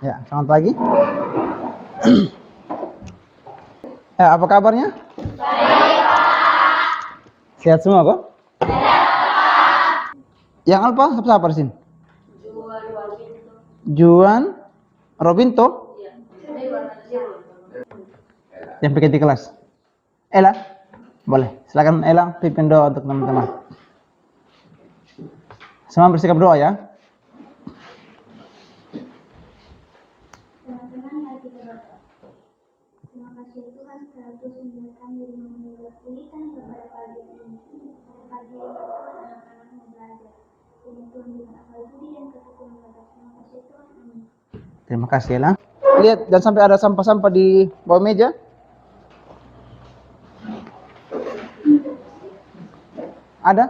Ya, selamat pagi. Ya, apa kabarnya? Baik, Pak. Sehat semua kok? Sehat. Yang Alfa siapa di sini? Juan Robinto. Yang pikir di kelas. Ella, boleh. Silakan Ella pimpin doa untuk teman-teman. Semua bersikap doa ya. Teman-teman, mari kita berdoa. Terima kasih Tuhan telah terus mengingatkan diri pulihkan kepada pagi ini. Pagi ini anak-anak belajar. Ini Tuhan dengan akal budi dan ketekunan kepada. Terima kasih Tuhan. Amin. Terima kasih Ella. Lihat jangan sampai ada sampah-sampah di bawah meja. Ada?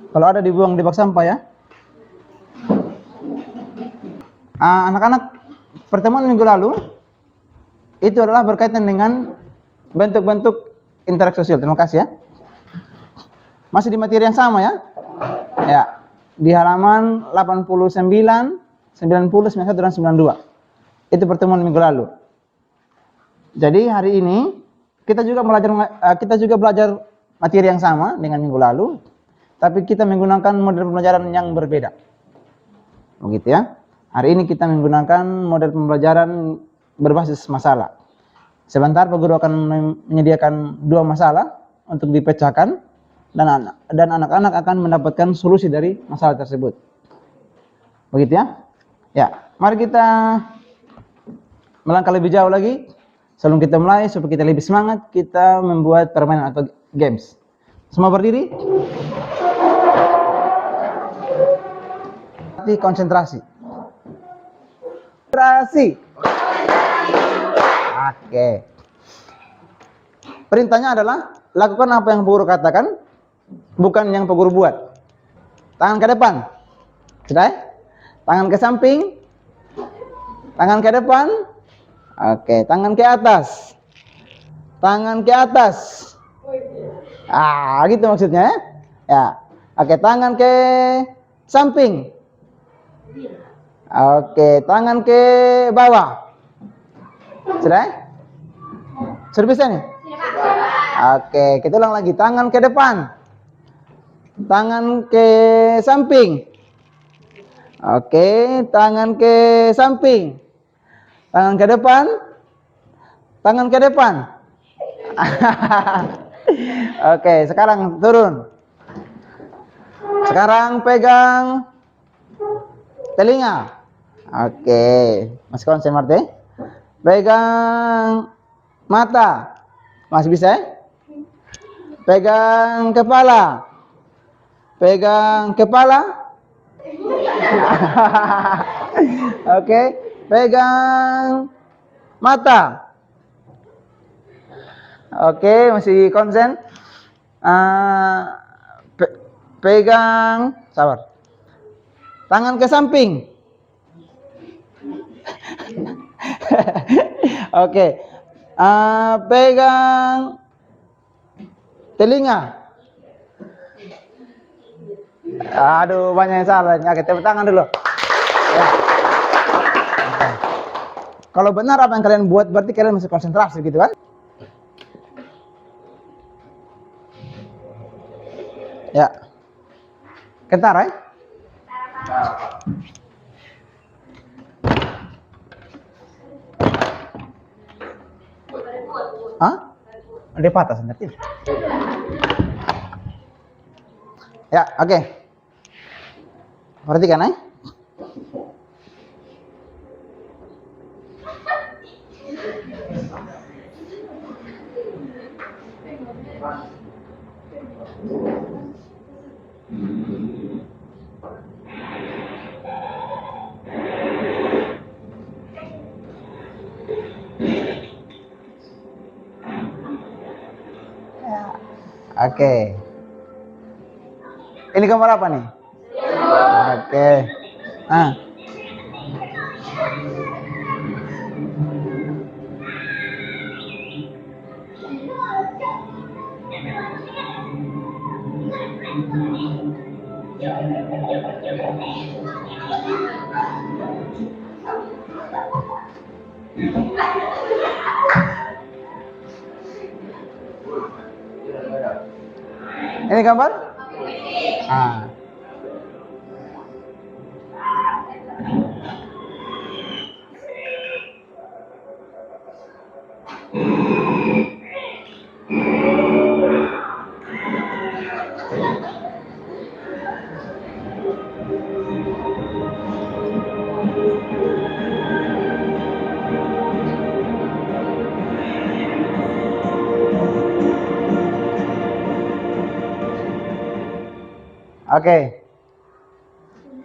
Kalau ada dibuang di bak sampah ya. Anak-anak, pertemuan minggu lalu itu adalah berkaitan dengan bentuk-bentuk interaksi sosial. Terima kasih ya. Masih di materi yang sama ya. Ya, di halaman 89, 90, 91 dan 92. Itu pertemuan minggu lalu. Jadi hari ini kita juga belajar materi yang sama dengan minggu lalu, tapi kita menggunakan model pembelajaran yang berbeda. Begitu ya. Hari ini kita menggunakan model pembelajaran berbasis masalah. Sebentar Pak Guru akan menyediakan 2 masalah untuk dipecahkan dan anak-anak akan mendapatkan solusi dari masalah tersebut. Begitu ya? Ya, mari kita melangkah lebih jauh lagi. Sebelum kita mulai, supaya kita lebih semangat, kita membuat permainan atau games. Semua berdiri. Konsentrasi. Oke. Perintahnya adalah lakukan apa yang guru katakan, bukan yang guru buat. Tangan ke depan. Sudah? Tangan ke samping. Tangan ke depan. Oke, tangan ke atas. Tangan ke atas. Gitu maksudnya ya. Ya. Oke, tangan ke samping. Oke, tangan ke bawah. Sudah? Sudah bisa nih? Oke, kita ulang lagi. Tangan ke depan. Tangan ke samping. Oke, tangan ke samping. Tangan ke depan. Tangan ke depan. Oke, sekarang turun. Sekarang pegang telinga. Oke, masih konsen Marte? Pegang mata. Masih bisa ya? Pegang kepala. Pegang kepala. Oke, pegang mata. Oke, masih konsen. Pegang, sabar. Tangan ke samping. Oke. Pegang telinga. Aduh, banyak yang salah. Oke, tepuk tangan dulu. Ya. Oke. Kalau benar apa yang kalian buat, berarti kalian masih konsentrasi gitu kan? Ya. Kentara ya? Hah? Dia patah sebenarnya. Ya, oke. Perhatikan ya. Oke. Ini gambar apa nih? Oke. Ini gambar? Ah. Oke.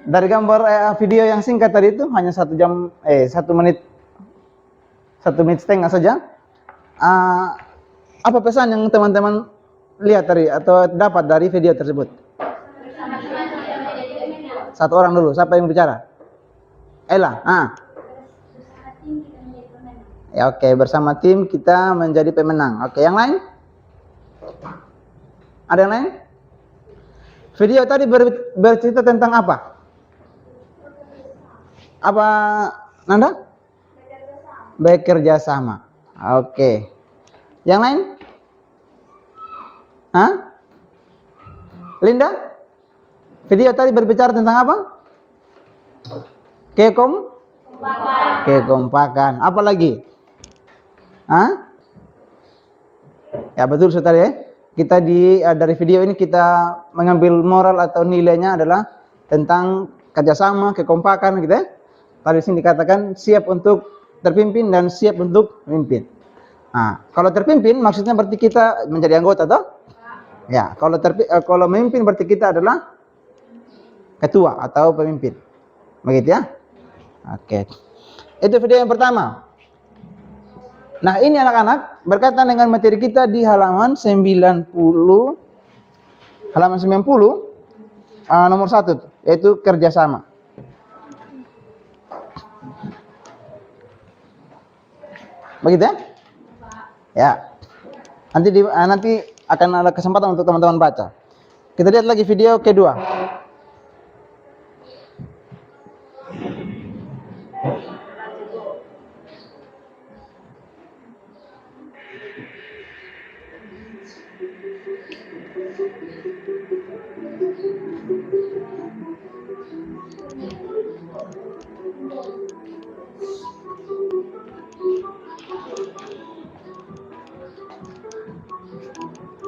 Dari gambar video yang singkat tadi itu hanya 1 menit setengah saja. Apa pesan yang teman-teman lihat tadi atau dapat dari video tersebut? Satu orang dulu, siapa yang bicara? Ella. Ya, oke, bersama tim kita menjadi pemenang. Oke, yang lain? Ada yang lain? Video tadi bercerita tentang apa? Apa, Nanda? Bekerja sama. Oke. Yang lain? Linda? Video tadi berbicara tentang apa? Kekompakan. Apa lagi? Ya betul saudara ya. Kita dari video ini kita mengambil moral atau nilainya adalah tentang kerjasama, kekompakan gitu ya. Tadi sini dikatakan siap untuk terpimpin dan siap untuk memimpin. Kalau terpimpin maksudnya berarti kita menjadi anggota toh? Ya, kalau memimpin berarti kita adalah ketua atau pemimpin. Begitu ya? Oke. Itu video yang pertama. Nah, ini anak-anak berkaitan dengan materi kita di halaman 90 nomor 1 yaitu kerjasama. Begitu ya? Ya. Nanti akan ada kesempatan untuk teman-teman baca. Kita lihat lagi video kedua.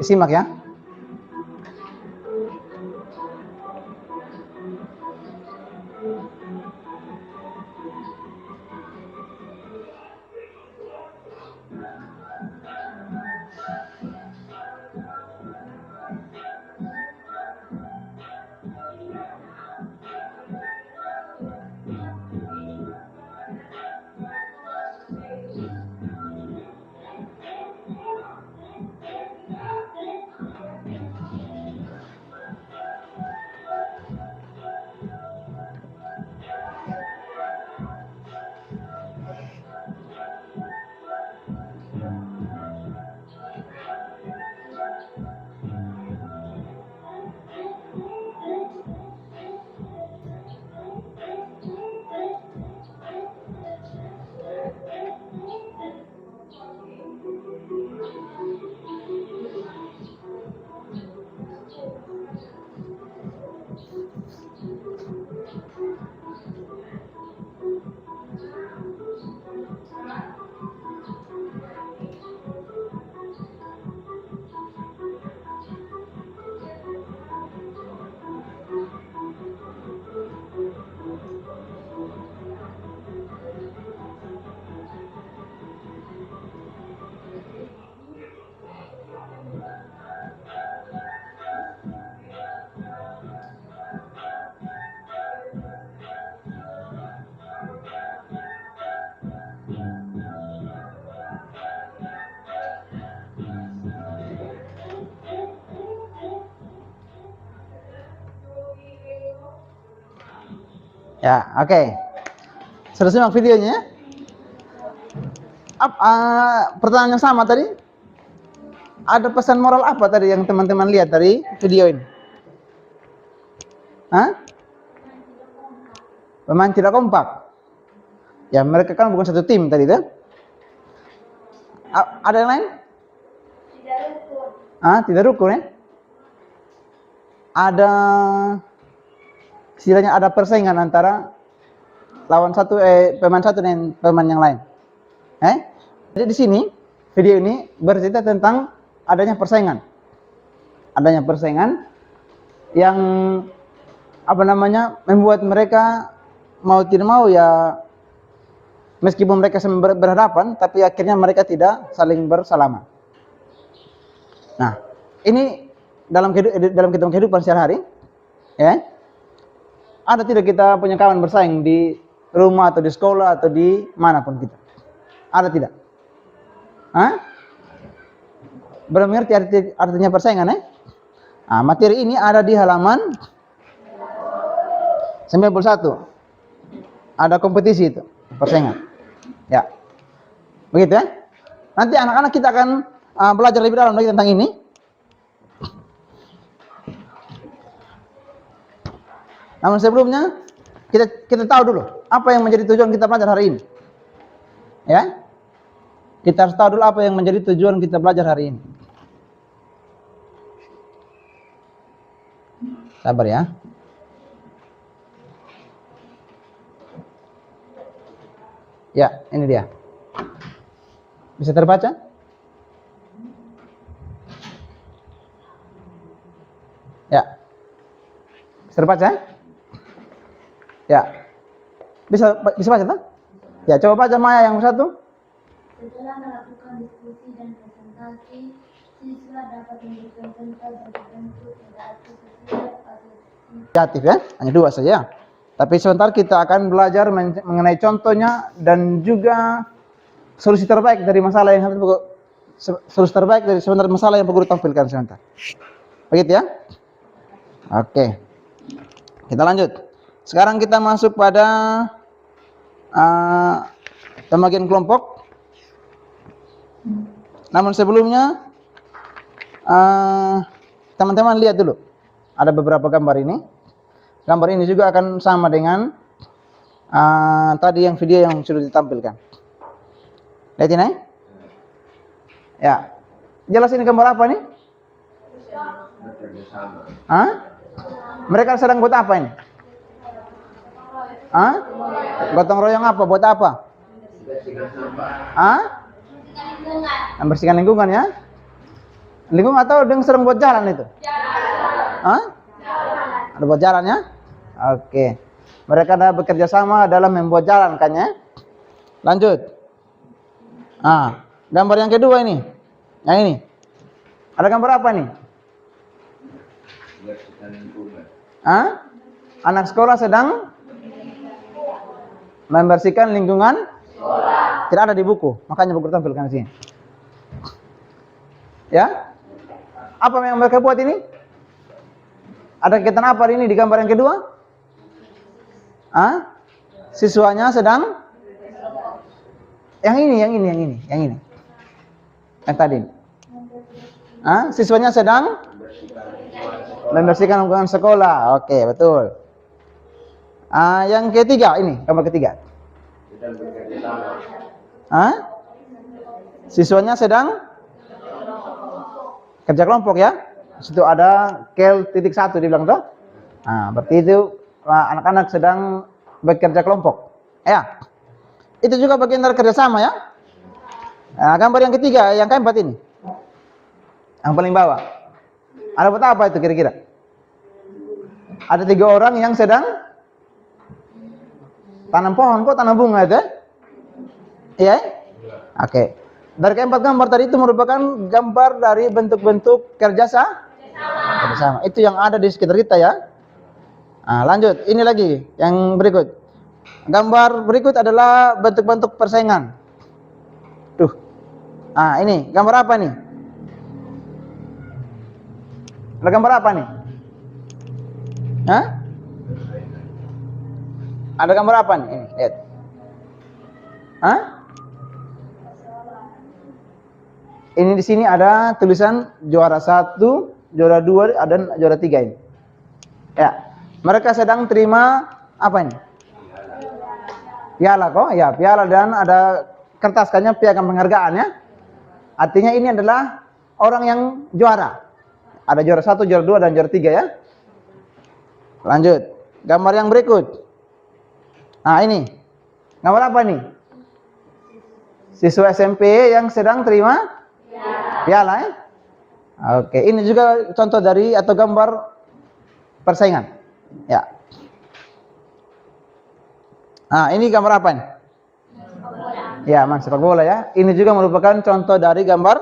Simak ya. Ya, oke. Sudah simak videonya? Pertanyaan yang sama tadi. Ada pesan moral apa tadi yang teman-teman lihat dari video ini? Memang tidak kompak. Ya, mereka kan bukan satu tim tadi, tuh. Ada yang lain? Tidak rukun. Tidak rukun ya? Ada istilahnya ada persaingan antara pemain satu dengan pemain yang lain. Jadi di sini video ini bercerita tentang adanya persaingan. Adanya persaingan yang membuat mereka mau tidak mau ya, meskipun mereka berhadapan, tapi akhirnya mereka tidak saling bersalaman. Nah, ini dalam kehidupan sehari-hari, ya. Ada tidak kita punya kawan bersaing di rumah atau di sekolah atau di manapun kita? Ada tidak? Belum mengerti artinya persaingan, ya? Materi ini ada di halaman 91. Ada kompetisi itu, persaingan. Ya. Begitu ya. Nanti anak-anak kita akan belajar lebih dalam lagi tentang ini. Namun sebelumnya kita tahu dulu apa yang menjadi tujuan kita belajar hari ini. Ya. Kita harus tahu dulu apa yang menjadi tujuan kita belajar hari ini. Sabar ya. Ya, ini dia. Bisa terbaca? Ya. Bisa terbaca? Ya. Bisa baca tak? Ya, coba baca Maya yang satu. Setelah melakukan diskusi dan presentasi, siswa dapat memberikan contoh bagi bentuk interaktif sosial Kreatif ya, hanya 2 saja. Tapi sebentar kita akan belajar mengenai contohnya dan juga solusi terbaik dari masalah yang masalah yang perlu ditampilkan sebentar. Begitu ya? Oke. Kita lanjut. Sekarang kita masuk pada pembagian kelompok. Namun sebelumnya teman-teman lihat dulu. Ada beberapa gambar ini. Gambar ini juga akan sama dengan tadi yang video yang sudah ditampilkan. Lihat ini? Ya. Jelas ini gambar apa nih? Mereka sedang buat apa ini? Gotong royong apa? Buat apa? Membersihkan lingkungan ya? Lingkungan atau sedang buat jalan itu? Ada buat jalan ya? Oke. Mereka ada bekerja sama dalam membuat jalan kan ya? Lanjut. Gambar yang kedua ini. Yang ini. Ada gambar apa nih? Anak sekolah sedang membersihkan lingkungan sekolah. Tidak ada di buku, makanya buku tampilkan di sini. Ya? Apa yang mereka buat ini? Ada kegiatan apa ini di gambar yang kedua? Siswanya sedang yang ini. Yang tadi. Siswanya sedang membersihkan lingkungan sekolah. Oke, betul. Yang ketiga ini, gambar ketiga. Siswanya sedang kerja kelompok ya. Situ ada kel.1 dibilang tuh. Berarti itu anak-anak sedang bekerja kelompok. Ya. Itu juga bagian dari kerjasama ya. Gambar yang ketiga, yang keempat ini. Yang paling bawah. Ada buat apa itu kira-kira? Ada 3 orang yang sedang tanam pohon, kok tanam bunga itu? Iya? Oke. Dari keempat gambar tadi itu merupakan gambar dari bentuk-bentuk kerjasama. Itu yang ada di sekitar kita ya. Lanjut, ini lagi yang berikut. Gambar berikut adalah bentuk-bentuk persaingan. Tuh. Ini gambar apa nih? Ada gambar apa nih? Ada gambar apa nih? Ini, lihat. Ini di sini ada tulisan juara 1, juara 2, dan juara 3 ini. Ya. Mereka sedang terima apa ini? Piala kok? Ya, piala dan ada kertas kayaknya piagam penghargaan ya. Artinya ini adalah orang yang juara. Ada juara 1, juara 2, dan juara 3 ya. Lanjut. Gambar yang berikut. Nah ini. Gambar apa nih? Siswa SMP yang sedang terima piala ya. Oke, ini juga contoh dari atau gambar persaingan. Ya. Nah, ini gambar apa nih? Ya, sepak bola ya. Ini juga merupakan contoh dari gambar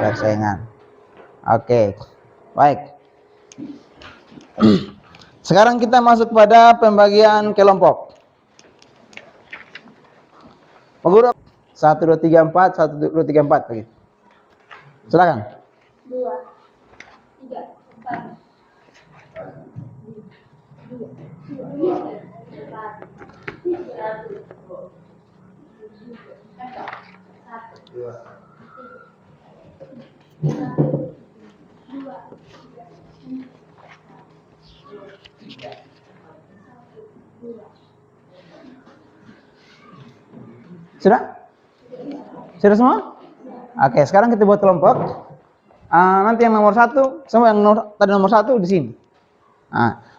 persaingan. Oke. Baik. Sekarang kita masuk pada pembagian kelompok. Guru 1 2 3 4 1 2 3 4 begitu. Silakan. 2, 3, 4. 2. Sudah? Sudah semua? Oke, sekarang kita buat kelompok. Nanti yang nomor 1, semua yang tadi nomor 1 di sini.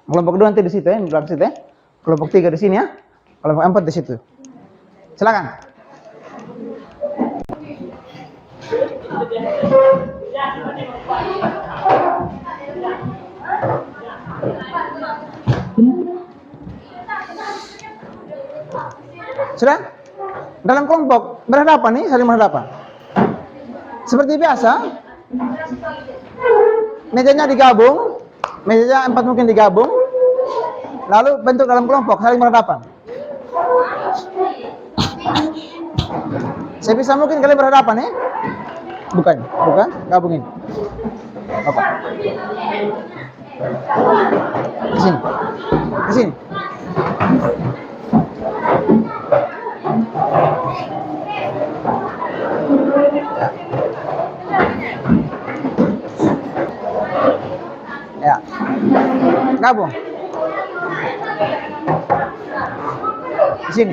Kelompok 2 nanti di situ ya, di belakang situ ya. Kelompok 3 di sini ya. Kelompok 4 di situ. Silakan. Sudah? Dalam kelompok berhadapan nih, saling berhadapan. Seperti biasa, mejanya digabung, meja 4 mungkin digabung, lalu bentuk dalam kelompok saling berhadapan. Sebisa mungkin kalian berhadapan ya? Bukan, gabungin. Apa? Di sini. Ya. Gabung. Di sini.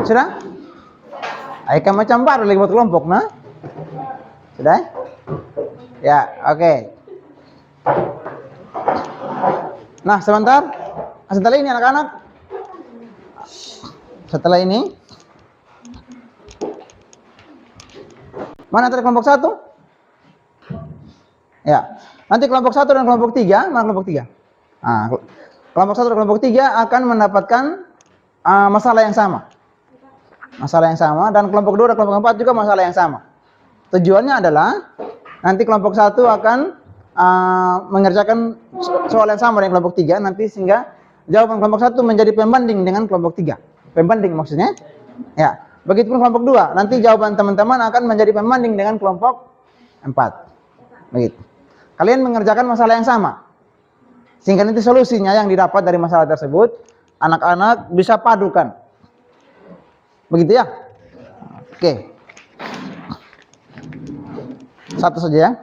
Sudah? Ayo macam baru lagi buat kelompok, nah? Sudah? Ya, oke. Nah, sebentar. Setelah ini anak-anak. Setelah ini. Mana tadi kelompok 1? Ya. Nanti kelompok 1 dan kelompok 3, mana kelompok 3? Kelompok 1 dan kelompok 3 akan mendapatkan masalah yang sama. Masalah yang sama, dan kelompok 2 dan kelompok 4 juga masalah yang sama. Tujuannya adalah nanti kelompok 1 akan mengerjakan soal yang sama dengan kelompok 3 nanti, sehingga jawaban kelompok 1 menjadi pembanding dengan kelompok 3. Pembanding maksudnya. Ya, begitupun kelompok 2, nanti jawaban teman-teman akan menjadi pembanding dengan kelompok 4. Begitu. Kalian mengerjakan masalah yang sama. Sehingga nanti solusinya yang didapat dari masalah tersebut anak-anak bisa padukan. Begitu ya? Oke. Satu saja ya.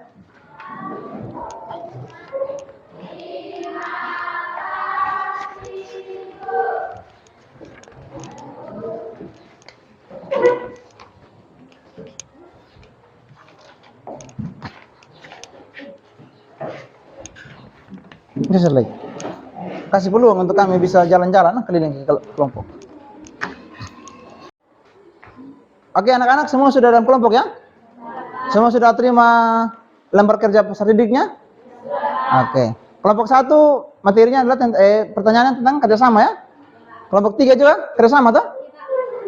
Bisa lagi. Kasih peluang untuk kami bisa jalan-jalan keliling ke kelompok. Oke, anak-anak semua sudah dalam kelompok ya? Semua sudah terima lembar kerja peserta didiknya? Oke. Kelompok 1 materinya adalah pertanyaannya tentang kerjasama ya? Kelompok 3 juga kerjasama tuh?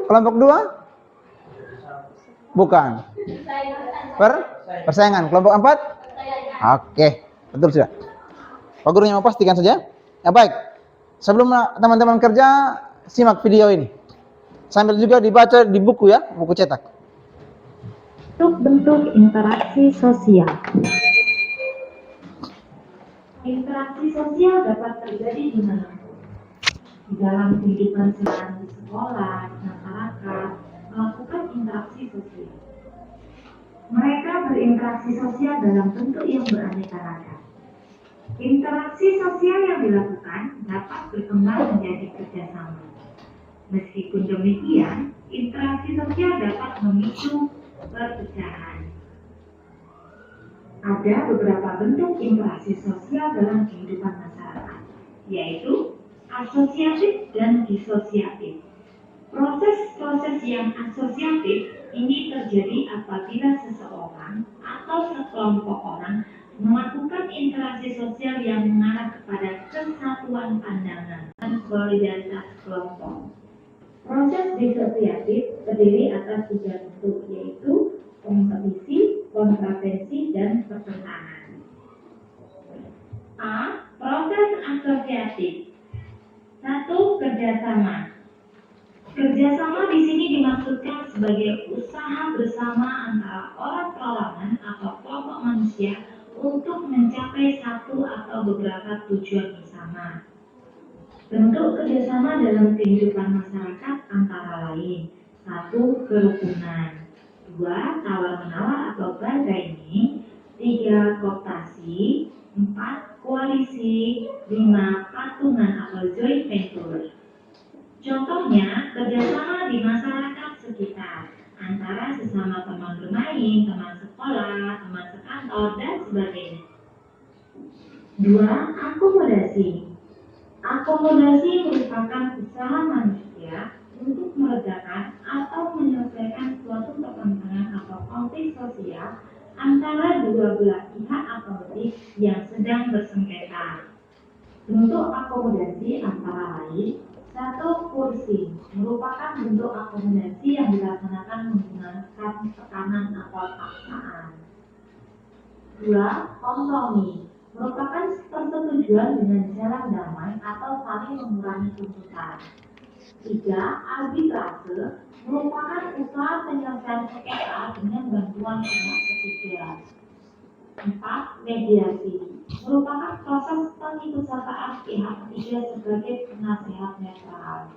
Kelompok 2? Bukan. Persaingan. Kelompok 4? Oke, betul sudah. Pak gurunya mau pastikan saja. Ya baik. Sebelum teman-teman kerja, simak video ini. Sambil juga dibaca di buku ya, buku cetak. Bentuk interaksi sosial. Interaksi sosial dapat terjadi di mana? Di dalam kehidupan sehari di sekolah, di masyarakat, melakukan interaksi sosial. Mereka berinteraksi sosial dalam bentuk yang beraneka ragam. Interaksi sosial yang dilakukan dapat berkembang menjadi kerjasama. Meskipun demikian, interaksi sosial dapat memicu perpecahan. Ada beberapa bentuk interaksi sosial dalam kehidupan masyarakat, yaitu asosiatif dan disosiatif. Proses-proses yang asosiatif ini terjadi apabila seseorang atau sekelompok orang melakukan interaksi sosial yang mengarah kepada kesatuan pandangan dan solidaritas kelompok. Proses disosiatif terdiri atas 3 bentuk, yaitu kompetisi, kontravensi, dan pertentangan. A. Proses asosiatif. 1. Kerjasama. Kerjasama di sini dimaksudkan sebagai usaha bersama antara orang perorangan atau kelompok manusia untuk mencapai satu atau beberapa tujuan bersama. Bentuk kerjasama dalam kehidupan masyarakat antara lain: 1. Kerukunan, 2. Tawar-menawar atau bargaining, 3. kooptasi, 4. koalisi, 5. patungan atau joint venture. Contohnya, kerjasama di masyarakat sekitar antara sesama teman bermain, teman sekolah, teman sekantor, dan sebagainya. 2. Akomodasi. Akomodasi merupakan usaha manusia untuk meredakan atau menyelesaikan suatu pertentangan atau konflik sosial antara dua belah pihak atau lebih yang sedang bersengketa. Bentuk akomodasi antara lain: 1. Kursi merupakan bentuk akomodasi yang dilaksanakan menggunakan tekanan atau paksaan. 2. Kompromi merupakan persetujuan dengan jalan damai atau saling mengurangi tuntutan. 3. Arbitrase merupakan usaha penyelesaian sengketa dengan bantuan pihak ketiga. 4. Mediasi merupakan proses pengikutsertaan pihak ketiga sebagai penasehat netral.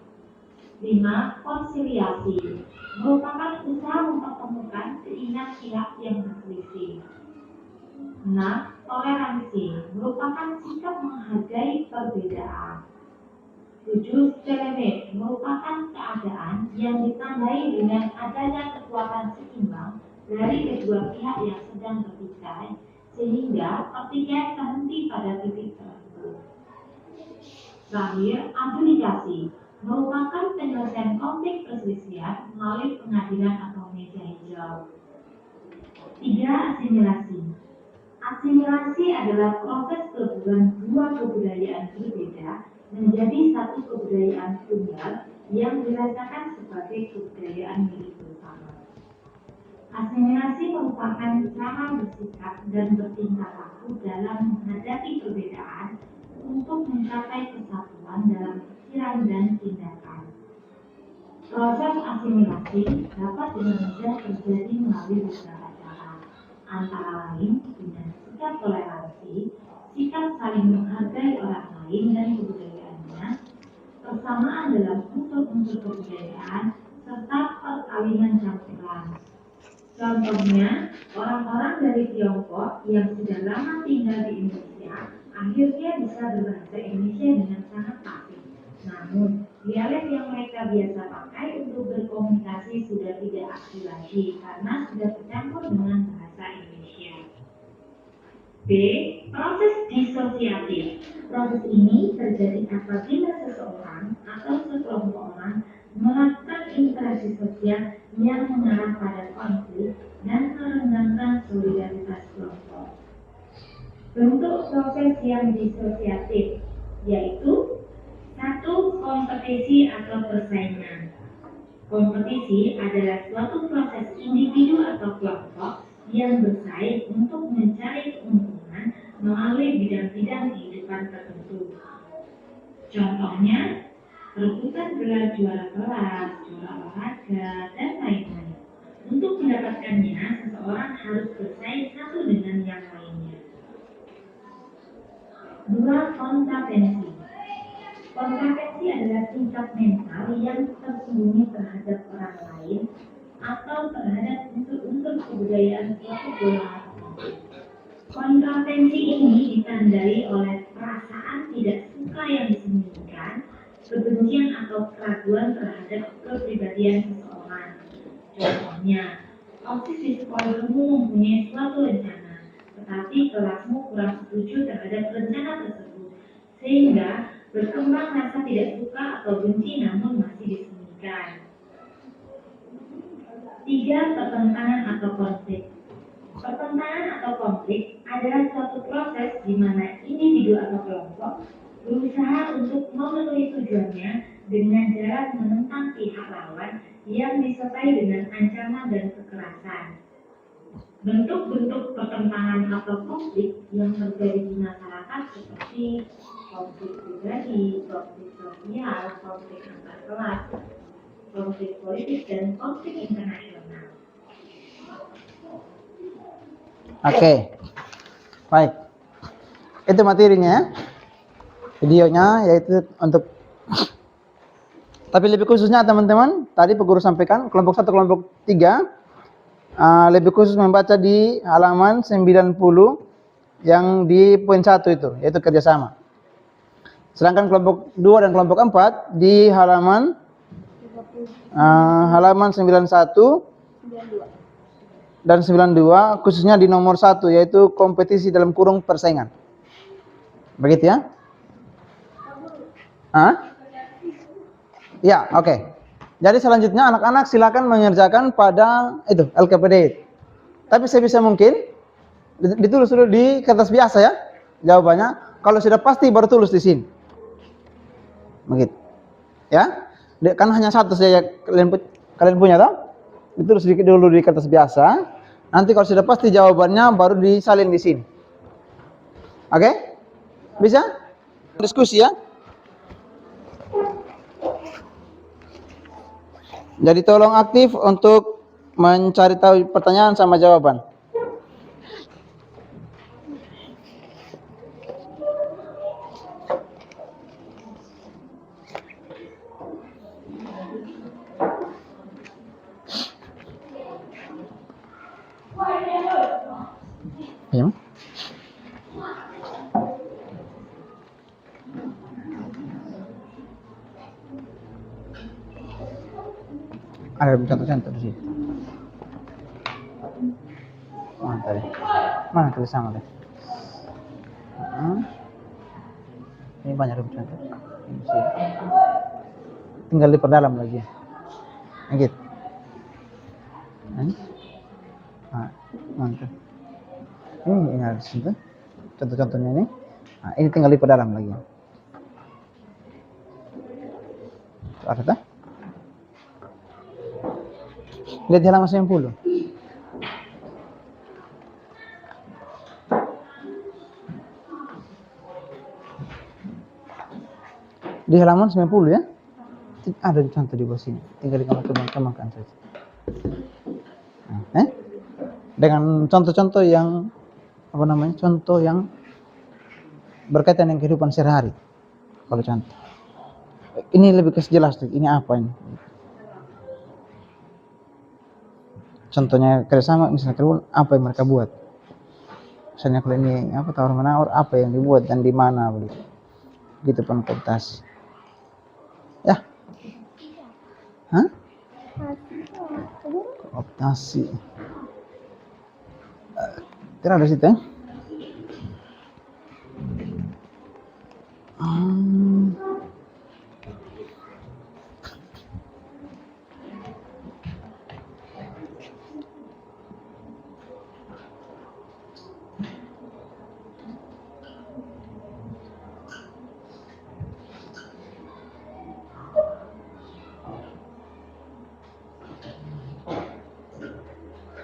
5. Konsiliasi merupakan usaha mempertemukan keinginan pihak yang berselisih. 6. Toleransi merupakan sikap menghargai perbedaan. 7. Stalemate merupakan keadaan yang ditandai dengan adanya kekuatan seimbang dari kedua pihak yang sedang bertikai, sehingga pertikaian terhenti pada titik tertentu. Terakhir, adjudikasi merupakan penyelesaian konflik perselisihan melalui pengadilan atau meja hijau. 3. Asimilasi. Asimilasi adalah proses gabungan dua kebudayaan berbeda menjadi satu kebudayaan tunggal yang dirasakan sebagai kebudayaan milik bersama. Asimilasi merupakan cara bersikap dan bertingkah laku dalam menghadapi perbedaan untuk mencapai kesatuan dalam pikiran dan tindakan. Proses asimilasi dapat dengan mudah terjadi melalui beberapa cara, antara lain dengan sikap toleransi, sikap saling menghargai orang lain dan kebudayaannya, persamaan dalam unsur-unsur kebudayaan, serta perkawinan campuran. Contohnya, orang-orang dari Tiongkok yang sudah lama tinggal di Indonesia akhirnya bisa berbahasa Indonesia dengan sangat fasih. Namun, dialek yang mereka biasa pakai untuk berkomunikasi sudah tidak asli lagi karena sudah bercampur dengan bahasa Indonesia. B. Proses disosiatif. Proses ini terjadi apabila seseorang atau sekelompok orang melakukan interaksi sosial yang mengarah pada konflik dan merenggangkan solidaritas kelompok. Bentuk proses yang disosiatif yaitu: 1. Kompetisi atau persaingan. Kompetisi adalah suatu proses individu atau kelompok yang bersaing untuk mencari keuntungan melalui bidang-bidang kehidupan tertentu. Contohnya, perebutan gelar juara kelas, juara olahraga, dan lain-lain. Untuk mendapatkannya, seseorang harus bersaing satu dengan yang lainnya. 2. Kontratensi. Kontratensi adalah tingkat mental yang tersembunyi terhadap orang lain atau terhadap unsur-unsur kebudayaan suatu golongan. Kontratensi ini ditandai oleh perasaan tidak suka yang disembunyikan, kebencian atau keraguan terhadap kepribadian seseorang. Contohnya, OSIS di sekolahmu mempunyai suatu rencana, tetapi kelasmu kurang setuju terhadap rencana tersebut, sehingga berkembang rasa tidak suka atau benci namun masih disembunyikan. 3. Pertentangan atau konflik. Pertentangan atau konflik adalah suatu proses di mana individu atau kelompok berusaha untuk memenuhi tujuannya dengan cara menentang pihak lawan yang disertai dengan ancaman dan kekerasan. Bentuk-bentuk pertentangan atau konflik yang terjadi di masyarakat seperti konflik pribadi, konflik sosial, konflik antar kelas, konflik politik, dan konflik internasional. Oke. Baik. Itu materinya ya. Videonya yaitu untuk, tapi lebih khususnya teman-teman, tadi Pak Guru sampaikan kelompok 1, kelompok 3 lebih khusus membaca di halaman 90 yang di poin 1 itu, yaitu kerjasama. Sedangkan kelompok 2 dan kelompok 4 di halaman 91 dan 92, khususnya di nomor 1, yaitu kompetisi dalam kurung persaingan. Begitu ya? Ya, oke. Jadi selanjutnya anak-anak silakan mengerjakan pada itu LKPD. Tapi sebisa mungkin ditulis dulu di kertas biasa ya jawabannya. Kalau sudah pasti baru tulis di sini. Begitu. Ya. Kan hanya satu saja kalian punya toh? Ditulis dulu di kertas biasa. Nanti kalau sudah pasti jawabannya baru disalin di sini. Oke? Bisa? Diskusi ya. Jadi tolong aktif untuk mencari tahu pertanyaan sama jawaban. Ya. Ada contoh-contoh di sini. Mana tadi? Mana tulisan tadi? Ini banyak contoh. Ini sih. Tinggal diperdalam lagi. Gitu. Mantap. Ini ada di situ. Contoh-contohnya ini. Nah, ini tinggal diperdalam lagi. Ada tak? Lihat di halaman 90. Di halaman 90 ya. Ada contoh di bawah sini. Tinggal dikembangkan saja. Dengan contoh-contoh yang contoh yang berkaitan dengan kehidupan sehari-hari. Kalau contoh. Ini lebih jelas ini apa ini? Contohnya kerjasama, misalnya apa yang mereka buat. Misalnya kalau ini tawar menawar, apa yang dibuat dan di mana begitu. Gitu pentas. Ya. Optasi. Tidak ada situ ya.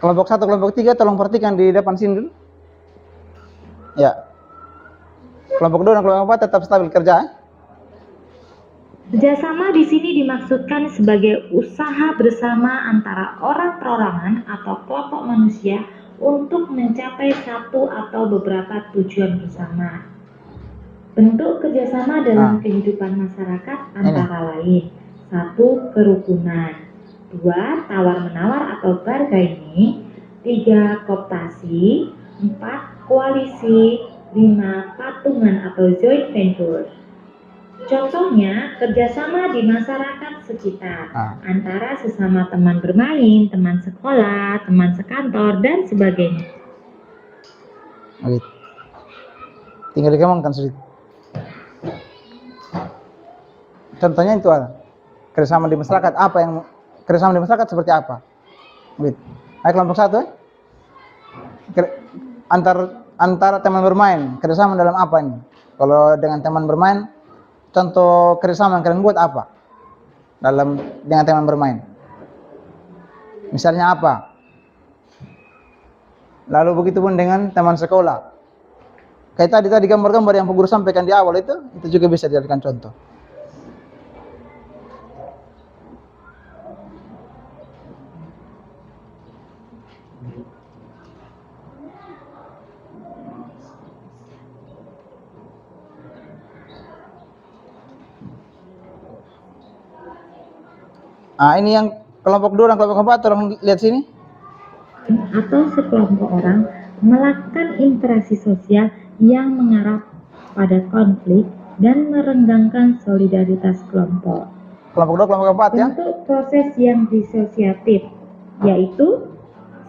Kelompok 1, kelompok 3 tolong perhatikan di depan sini dulu. Ya. Kelompok 2 dan kelompok 4 tetap stabil kerja. Kerjasama di sini dimaksudkan sebagai usaha bersama antara orang perorangan atau kelompok manusia untuk mencapai satu atau beberapa tujuan bersama. Bentuk kerjasama dalam kehidupan masyarakat antara lain: 1. Kerukunan, 2. Tawar-menawar atau bargaining, 3. Kooptasi, 4. Koalisi, 5. Patungan atau joint venture. Contohnya, kerjasama di masyarakat sekitar antara sesama teman bermain, teman sekolah, teman sekantor, dan sebagainya. Oke. Tinggal dikembangkan sedikit. Contohnya itu kerjasama di masyarakat. Apa yang kerjasama di masyarakat seperti apa? Gitu. Ayo kelompok 1. Antara teman bermain, kerjasama dalam apa ini? Kalau dengan teman bermain, contoh kerjasama yang kalian buat apa? Dengan teman bermain. Misalnya apa? Lalu begitu pun dengan teman sekolah. Kayak tadi gambar-gambar yang Pak Guru sampaikan di awal itu juga bisa dijadikan contoh. Ini yang kelompok 2 dan kelompok 4, tolong lihat sini. Atau sekelompok orang melakukan interaksi sosial yang mengarah pada konflik dan merenggangkan solidaritas kelompok. Kelompok 2, kelompok 4 ya. Bentuk proses yang disosiatif, yaitu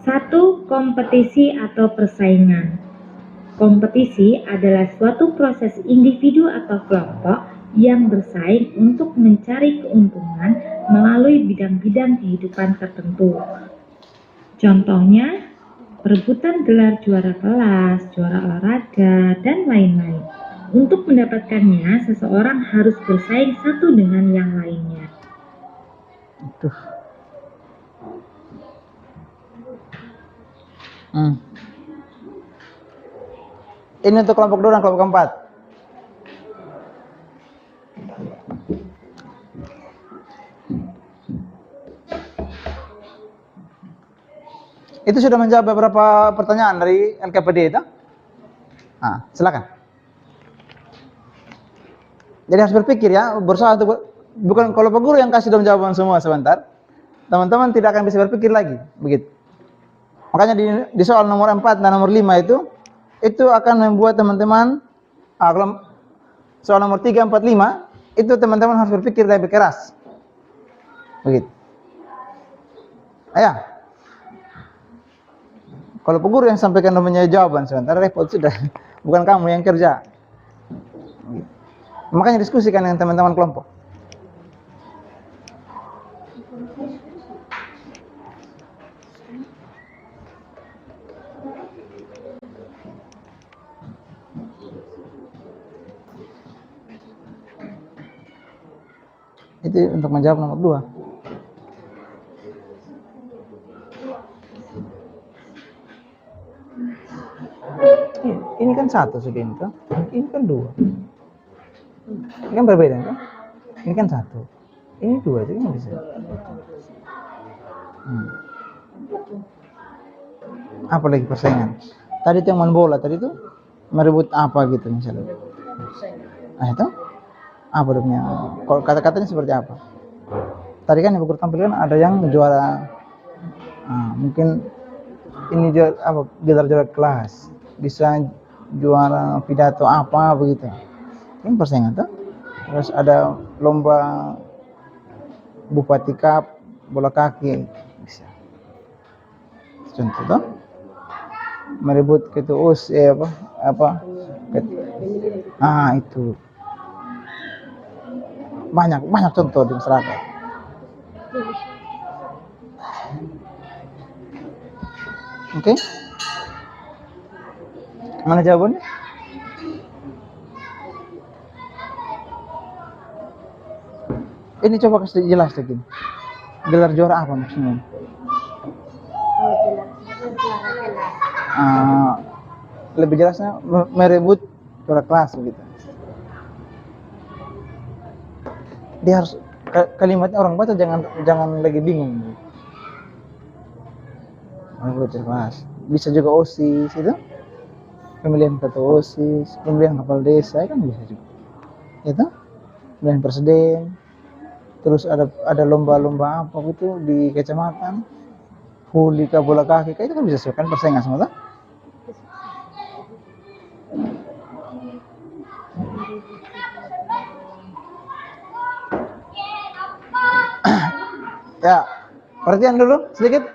1. Kompetisi atau persaingan. Kompetisi adalah suatu proses individu atau kelompok yang bersaing untuk mencari keuntungan melalui bidang-bidang kehidupan tertentu. Contohnya, perebutan gelar juara kelas, juara olahraga, dan lain-lain. Untuk mendapatkannya, seseorang harus bersaing satu dengan yang lainnya. Ini untuk kelompok 2 dan kelompok 4. Itu sudah menjawab beberapa pertanyaan dari LKPD itu. Silakan. Jadi harus berpikir ya, berusaha untuk bukan kalau Pak Guru yang kasih jawaban semua sebentar. Teman-teman tidak akan bisa berpikir lagi, begitu. Makanya di soal nomor 4 dan nomor 5 itu akan membuat teman-teman soal nomor 3, 4, 5 itu teman-teman harus berpikir lebih keras. Begitu. Kalau Pak Guru yang sampaikan namanya jawaban sebentar repot sudah. Bukan kamu yang kerja. Makanya diskusikan dengan teman-teman kelompok. Itu untuk menjawab nomor 2. Ini kan 1 sudah ini kan. Ini kan 2. Ini kan berbeda kan? Ini kan 1. Ini 2 jadi bisa. Apa lagi persaingan? Tadi itu yang main bola tadi itu merebut apa gitu misalnya. Itu apa punya? Kalau kata-katanya seperti apa? Tadi kan yang Guru tampilkan ada yang juara. Mungkin ini juara kelas, bisa juara pidato apa begitu. Ini persaingan tuh. Terus ada lomba Bupati Cup bola kaki bisa. Contoh tuh merebut ketuus itu banyak contoh di masyarakat. Oke. Mana jawabannya? Ini coba kasih jelas lagi. Gelar juara apa maksudnya? Lebih jelasnya merebut juara kelas begitu. Dia harus kalimatnya orang baca jangan lagi bingung. Merebut juara kelas. Bisa juga OSIS itu. pemilihan ketua OSIS, pemilihan kepala desa kan bisa juga. Itu pemilihan presiden, terus ada lomba-lomba apa gitu di kecamatan, hulika bola kaki, kayak itu kan bisa sesuaikan persaingan semua tuh. Ya, perhatian dulu sedikit.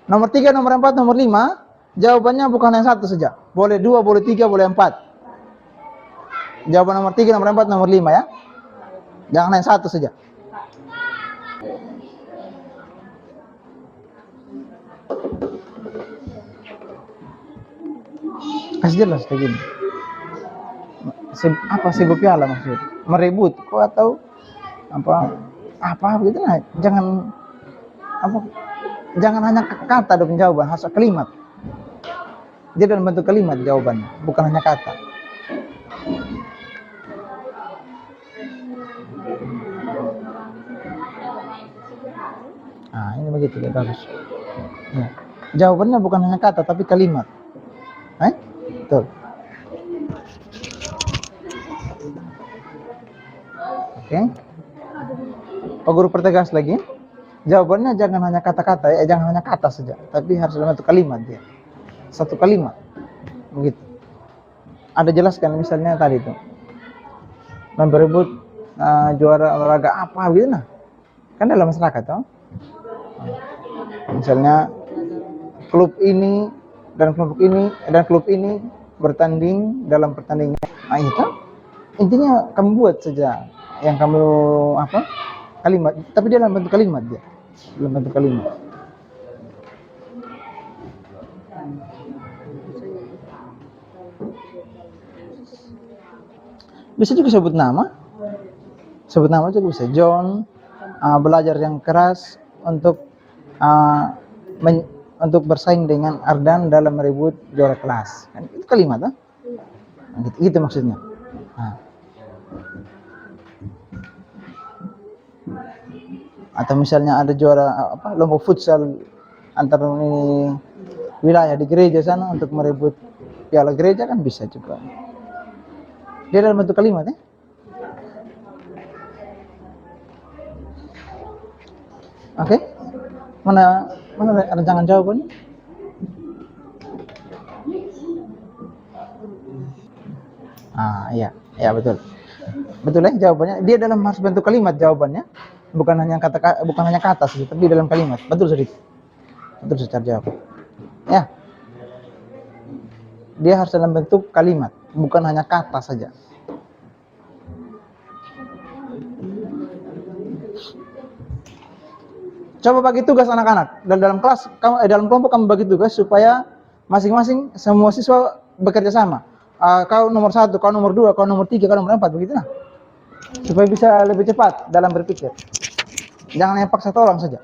Nomor 3, nomor 4, nomor 5, jawabannya bukan yang satu saja. Boleh 2, boleh 3, boleh 4. Jawaban nomor 3, nomor 4, nomor 5 ya. Jangan yang satu saja. Kasih jelas kayak gini. Apa sibuk piala maksud? Merebut kok atau apa gitu lah. Jangan hanya kata dong jawaban, harus kalimat. Dia dalam bentuk kalimat jawabannya, bukan hanya kata. Nah, ini begitu ya, bagus. Ya. Jawabannya bukan hanya kata tapi kalimat. Betul. Oke. Pak Guru pertegas lagi. Jawabannya jangan hanya kata-kata ya, jangan hanya kata saja, tapi harus dalam satu kalimat dia. Satu kalimat. Begitu. Ada jelaskan misalnya tadi itu. Berebut juara olahraga apa gitu nah. Kan dalam masyarakat toh. Misalnya klub ini dan kelompok ini dan klub ini bertanding dalam pertandingan. Nah, itu intinya kamu buat saja yang kamu kalimat, tapi dia dalam bentuk kalimat dia. Dalam bentuk kalimat. Bisa juga sebut nama. Sebut nama juga bisa. John belajar yang keras untuk untuk bersaing dengan Ardan dalam merebut juara kelas. Kan itu kalimat kan? Nah, gitu maksudnya. Nah. Atau misalnya ada juara lomba futsal antar wilayah di gereja sana untuk merebut piala gereja kan bisa juga. Dia dalam bentuk kalimat ya. Oke. Mana rancangan jawabannya? Iya betul. Betul ya jawabannya. Dia dalam harus bentuk kalimat jawabannya. Bukan hanya kata saja, tapi dalam kalimat. Betul sedikit. Betul secara jawab. Ya. Dia harus dalam bentuk kalimat, bukan hanya kata saja. Coba bagi tugas anak-anak. Dalam kelas dalam kelompok kamu bagi tugas supaya masing-masing semua siswa bekerja sama. Kau nomor 1, kau nomor 2, kau nomor 3, kau nomor 4 begitu nah. Supaya bisa lebih cepat dalam berpikir. Jangan hanya paksa tolong saja.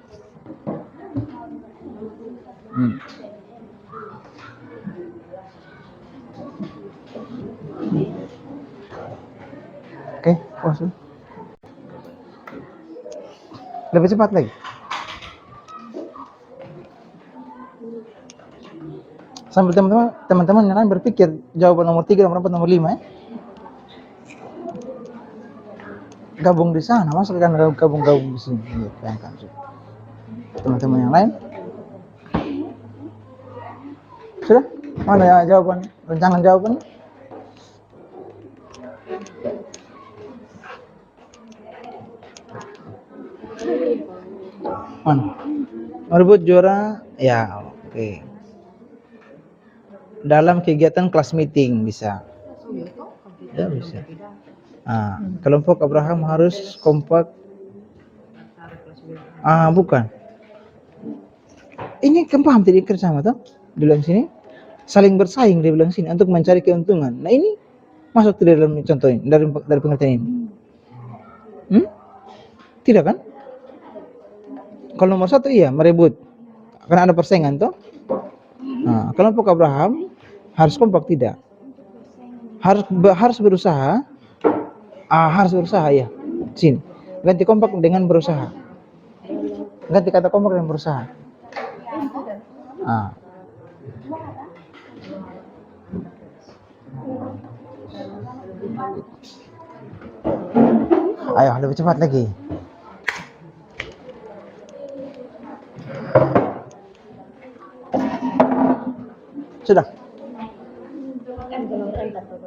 Oke, puas. Lebih cepat lagi. Sambil teman-teman yang lain berpikir jawaban nomor 3, nomor 4, nomor 5 ya. Gabung di sana, masa kan gabung di sini. Ya, bayangkan teman-teman yang lain. Sudah? Mana ya jawaban? Rancangan jawabannya? Mana? Merebut juara? Ya, oke. Dalam kegiatan kelas meeting bisa. Ya, bisa. Kelompok Abraham harus kompak. Bukan. Ini kan paham tadi kerjasama tuh? Bilang sini saling bersaing dia bilang sini untuk mencari keuntungan. Nah ini masuk tidak dalam contoh ini, dari pengertian ini? Tidak kan? Kalau nomor 1 iya merebut, karena ada persaingan tuh. Kelompok Abraham harus kompak tidak? Harus berusaha. Harus berusaha ya. Sini. Ganti kompak dengan berusaha. Ganti kata kompak dengan berusaha. Ayo, lebih cepat lagi. Sudah.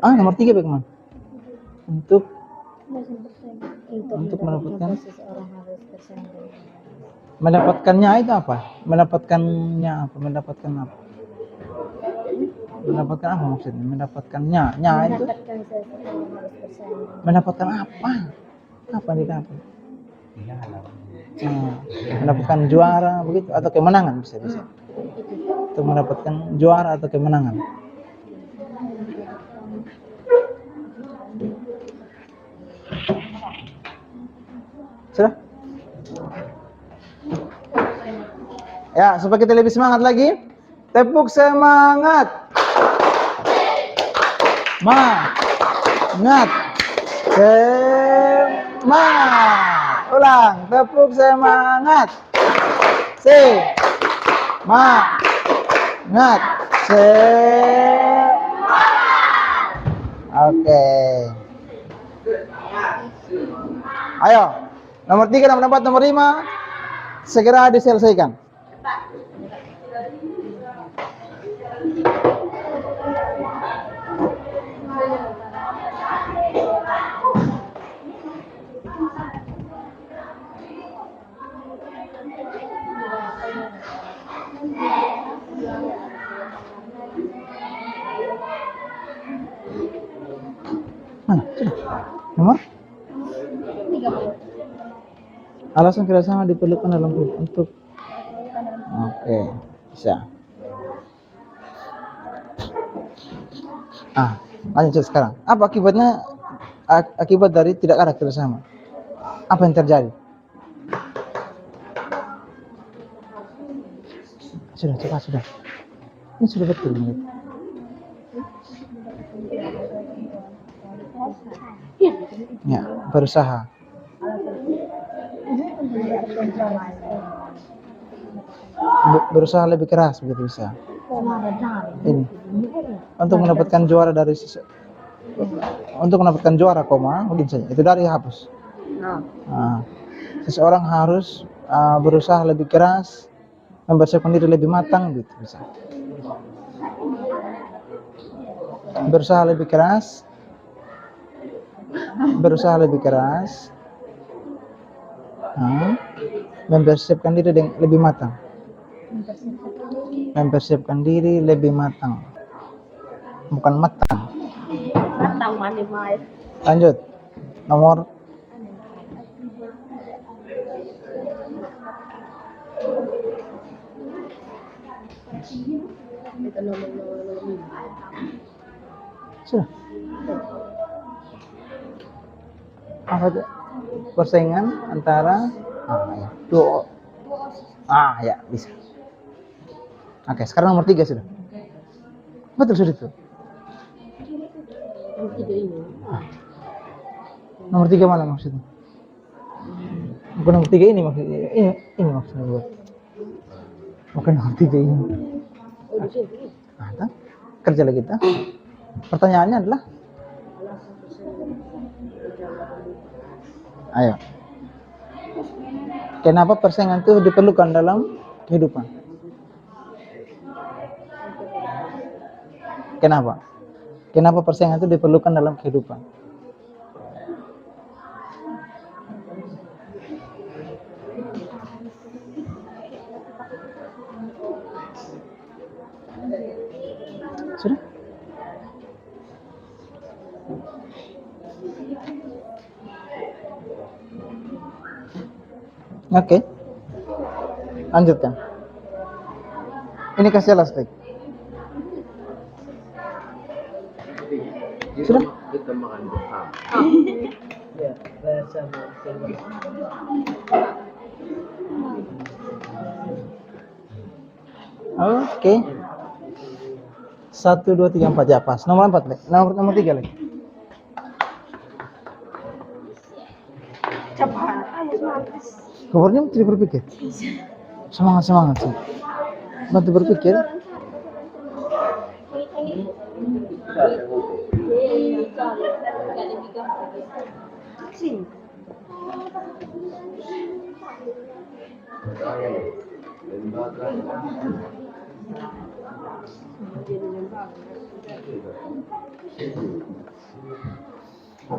Nomor 3 bagaimana? Untuk mendapatkan seseorang harus bersanding. mendapatkannya itu apa? Mendapatkannya apa? Mendapatkan apa? Mendapatkan apa maksudnya? Mendapatkannya, itu Mendapatkan seseorang harus bersanding. mendapatkan apa? Apa yang didapat? Mendapatkan juara begitu atau kemenangan bisa. Untuk mendapatkan juara atau kemenangan. Sudah? Ya, supaya kita lebih semangat lagi. Tepuk semangat. Semangat. Semangat. Ulang, tepuk semangat. Semangat. Oke. Ayo, nomor 3 nomor 4 nomor 5 segera diselesaikan. Mana? Sudah. Nomor? Alasan kerjasama diperlukan dalam untuk. Oke, bisa. Lanjut sekarang. Apa akibatnya? Akibat dari tidak ada kerjasama. Apa yang terjadi? Sudah, cepat sudah. Ini sudah betul. Ya, berusaha. Berusaha lebih keras begitu bisa. Ini untuk mendapatkan juara dari mungkin saja itu dari hapus. Seseorang harus berusaha lebih keras, mempersiapkan diri lebih matang gitu bisa. Berusaha lebih keras, mempersiapkan diri lebih matang. Mempersiapkan diri lebih matang, bukan matang. Lanjut, nomor sudah. Apa itu? Persaingan antara dua. Ya bisa. Oke, sekarang nomor 3 sudah. Betul sudah itu. Nomor 3 mana maksudnya? Bukan nomor 3 ini maksudnya. Ini maksudnya buat. Bukan nomor 3 ini. Kerja lagi kita. Pertanyaannya adalah, ayo. Kenapa persaingan itu diperlukan dalam kehidupan? Kenapa? Kenapa persaingan itu diperlukan dalam kehidupan? Sudah? Oke. Lanjutkan. Ini kasih jelas baik. Sudah? Kita makan bersama. Ya, bersama. Oke. 1, 2, 3, 4 ya pas. Nomor 4 lagi. Nomor 3 lagi. Kabarnya tidak berpikir. Semangat sih. Bantu berpikir.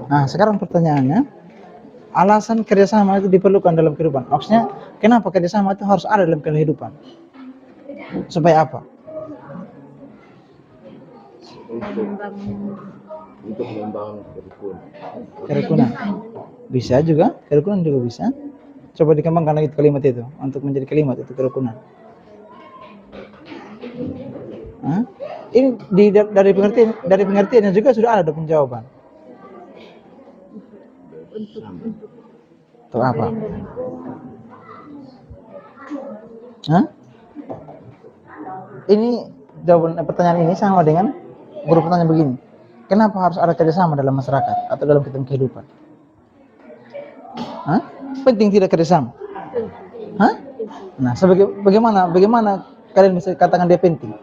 Nah, sekarang pertanyaannya, alasan kerjasama itu diperlukan dalam kehidupan. Maksudnya, kenapa kerjasama itu harus ada dalam kehidupan? Supaya apa? Untuk membangun Kerukunan. Bisa juga, kerukunan juga bisa. Coba dikembangkan lagi kalimat itu untuk menjadi kalimat itu kerukunan. Hah? Ini dari pengertiannya juga sudah ada penjawaban. Untuk apa? Hah? Ini jawaban pertanyaan ini sama dengan guru pertanyaan begini. Kenapa harus ada kerjasama dalam masyarakat atau dalam kehidupan? Hah? Penting tidak kerjasama? Hah? Nah, bagaimana kalian bisa katakan dia penting?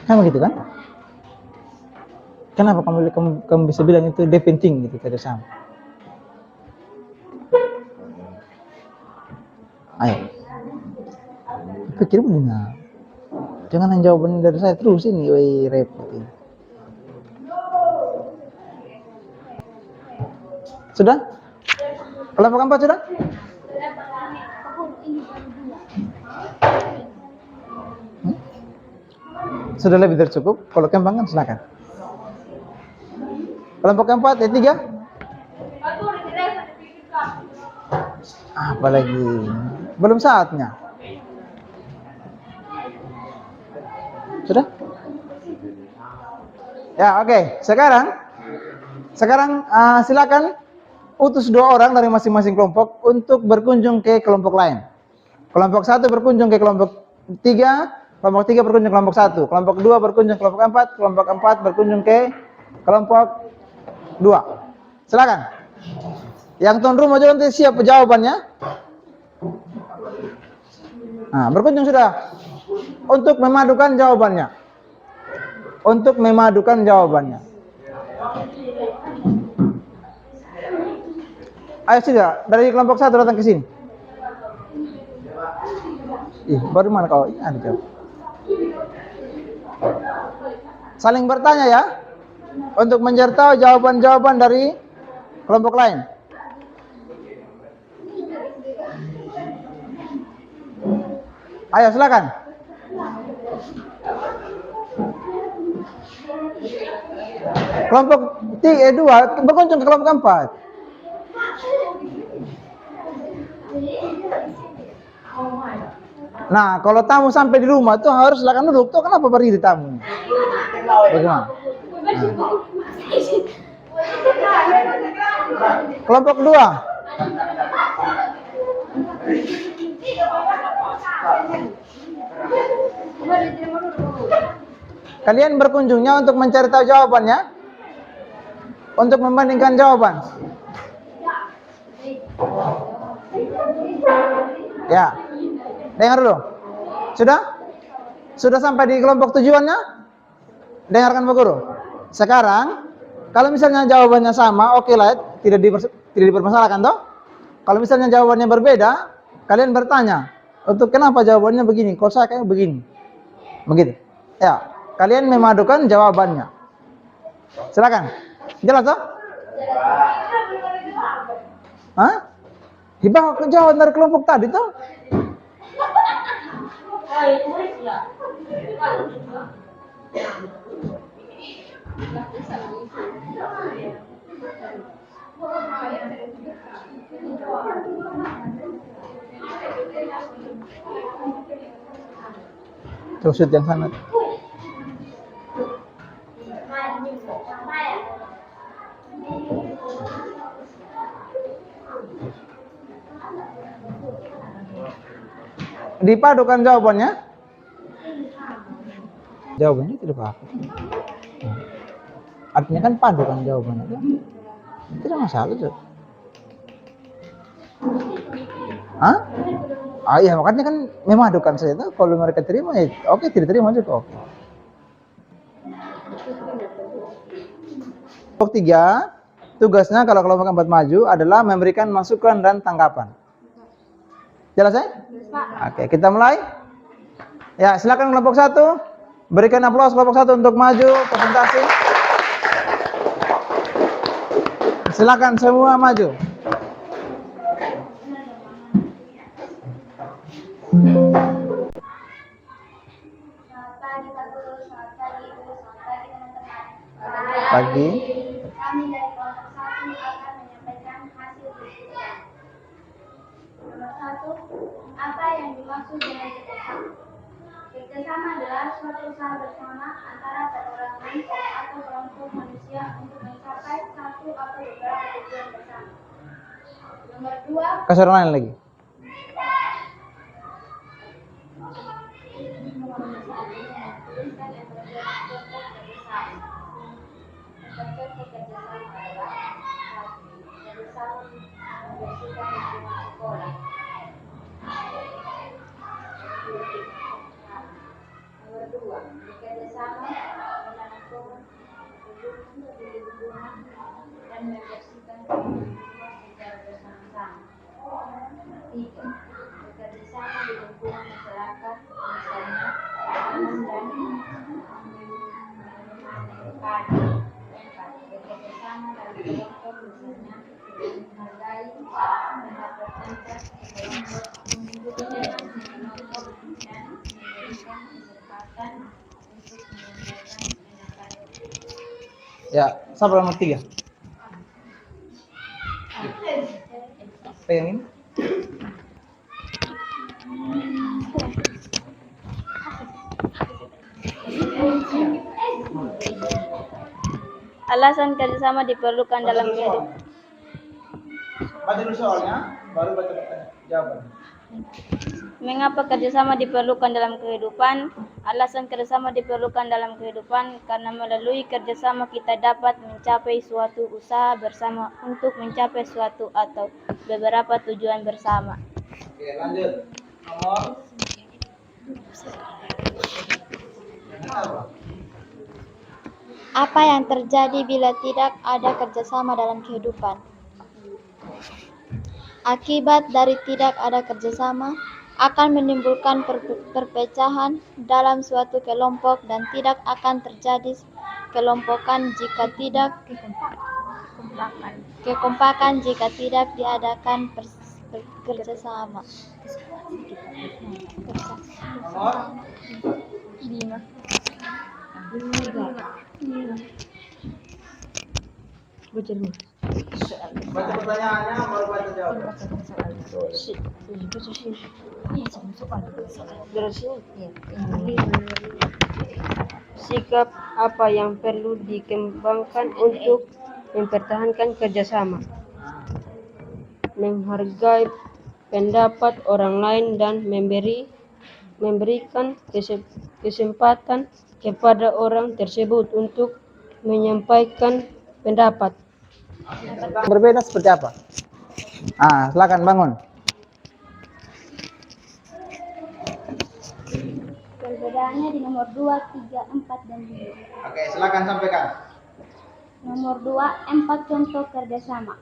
Kan begitu kan? Kenapa kamu bisa bilang itu dia penting gitu kerjasama? Ayo, pikir benar. Jangan jawaban dari saya terus ini, woi repot ini. Sudah? Kelompok 4 sudah? Sudah lebih dari cukup. Kalau kembangkan silakan. Kelompok keempat, E3. Apalagi belum saatnya. Sudah? Ya, oke. Sekarang silakan utus 2 orang dari masing-masing kelompok untuk berkunjung ke kelompok lain. Kelompok 1 berkunjung ke kelompok 3, kelompok 3 berkunjung ke kelompok 1, kelompok 2 berkunjung ke kelompok 4, kelompok 4 berkunjung ke kelompok 2. Silakan. Yang tuan rumah juga nanti siap jawabannya. Nah, berkunjung sudah. Untuk memadukan jawabannya. Ayo sudah, dari kelompok 1 datang ke sini. Baru mana kau? Ini ada jawab. Saling bertanya ya. Untuk menceritakan jawaban-jawaban dari kelompok lain. Ayo silakan. Kelompok 2 berkunjung ke kelompok 4. Nah, kalau tamu sampai di rumah tuh harus silakan duduk. Tuh kenapa berdiri tamu? Bagaimana? Nah. Kelompok 2. Kalian berkunjungnya untuk mencari tahu jawabannya, untuk membandingkan jawaban. Ya, dengar dulu. Sudah sampai di kelompok tujuannya? Dengarkan Pak Guru. Sekarang, kalau misalnya jawabannya sama, oke lah, tidak dipermasalahkan toh. Kalau misalnya jawabannya berbeda, kalian bertanya, untuk kenapa jawabannya begini? Kalau saya kayak begini. Begitu. Ya, kalian memadukan jawabannya. Silakan. Jelas toh? Hah? Hibah jawaban dari kelompok tadi toh? Maksud yang sangat. Dipadukan jawabannya. Jawabannya tidak apa-apa. Artinya kan padukan jawabannya. Tidak masalah tuh. Hah? Iya, makanya kan memadukan saja tuh. Kalau mereka terima, ya oke, tidak terima juga oke. Kelompok 3, tugasnya kalau kelompok 4 maju adalah memberikan masukan dan tanggapan. Jelas ya? Oke, kita mulai. Ya, silakan kelompok 1. Berikan aplaus kelompok 1 untuk maju presentasi. Silakan semua maju. Selamat pagi Pak Guru, selamat pagi Ibu, selamat pagi teman-teman. Pagi. Kami dari kelompok 1 akan menyampaikan hasil diskusi. Nomor 1, apa yang dimaksud dengan kerjasama? Kerjasama adalah suatu usaha bersama antara perorangan atau kelompok manusia untuk mencapai satu atau beberapa tujuan bersama. Nomor 2, Kasih orang lain lagi. bekerjasama menanam lingkungan dan membersihkan lingkungan secara bersama-sama. 3. Bekerjasama di lingkungan masyarakat, misalnya tanam dan padi. 4. Bekerjasama dalam kelompok, misalnya menghargai, mempertemukan kelompok, mendukung kelompok, dan memberikan kesempatan untuk menyampaikan pendapat. Ya, siapa nomor 3? Pegang ini. Alasan kerjasama diperlukan dalam kehidupan. Baca dulu soalnya, baru baca pertanyaan. Jawaban. Mengapa kerjasama diperlukan dalam kehidupan? Alasan kerjasama diperlukan dalam kehidupan karena melalui kerjasama kita dapat mencapai suatu usaha bersama untuk mencapai suatu atau beberapa tujuan bersama. Oke, lanjut. Nomor. Apa yang terjadi bila tidak ada kerjasama dalam kehidupan? Akibat dari tidak ada kerjasama akan menimbulkan perpecahan dalam suatu kelompok dan tidak akan terjadi kelompokan jika tidak kekompakan jika tidak diadakan kerjasama. Nomor. Baca pertanyaannya, baru baca jawaban. Sikap apa yang perlu dikembangkan untuk mempertahankan kerjasama? Menghargai pendapat orang lain dan memberikan kesempatan kepada orang tersebut untuk menyampaikan pendapat. Berbeda seperti apa? Silakan bangun. Perbedaannya di nomor 2, 3, 4, dan 5. Oke, silakan sampaikan. Nomor 2, 4 contoh kerjasama.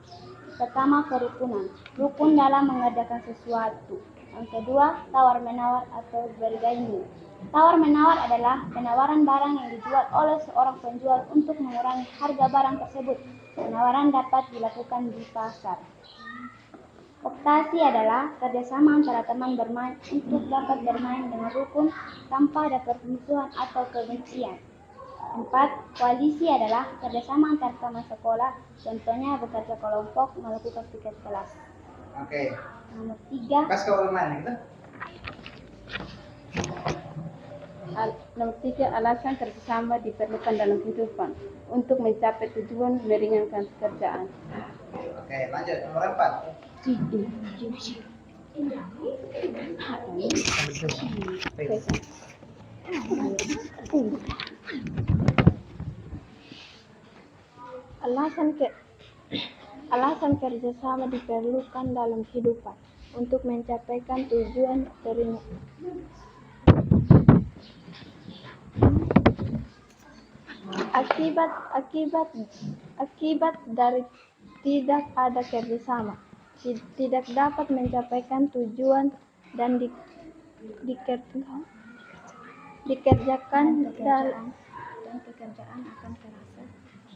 Pertama, kerukunan. Rukun dalam mengerjakan sesuatu. Yang kedua, tawar-menawar atau bergaining. Tawar-menawar adalah penawaran barang yang dijual oleh seorang penjual untuk mengurangi harga barang tersebut. Penawaran dapat dilakukan di pasar. Kooptasi adalah kerjasama antara teman bermain untuk dapat bermain dengan rukun tanpa ada permusuhan atau kebencian. 4. Koalisi adalah kerjasama antar teman sekolah, contohnya bekerja kelompok melakukan piket kelas. Oke. Nomor 3. Kasih ke orang lain gitu. Nomor 3, alasan kerjasama diperlukan dalam kehidupan untuk mencapai tujuan meringankan pekerjaan. Oke, lanjut. Nomor 4. Alasan kerjasama diperlukan dalam kehidupan untuk mencapaikan tujuan Akibat dari tidak ada kerjasama, tidak dapat mencapaikan tujuan dan dikerjakan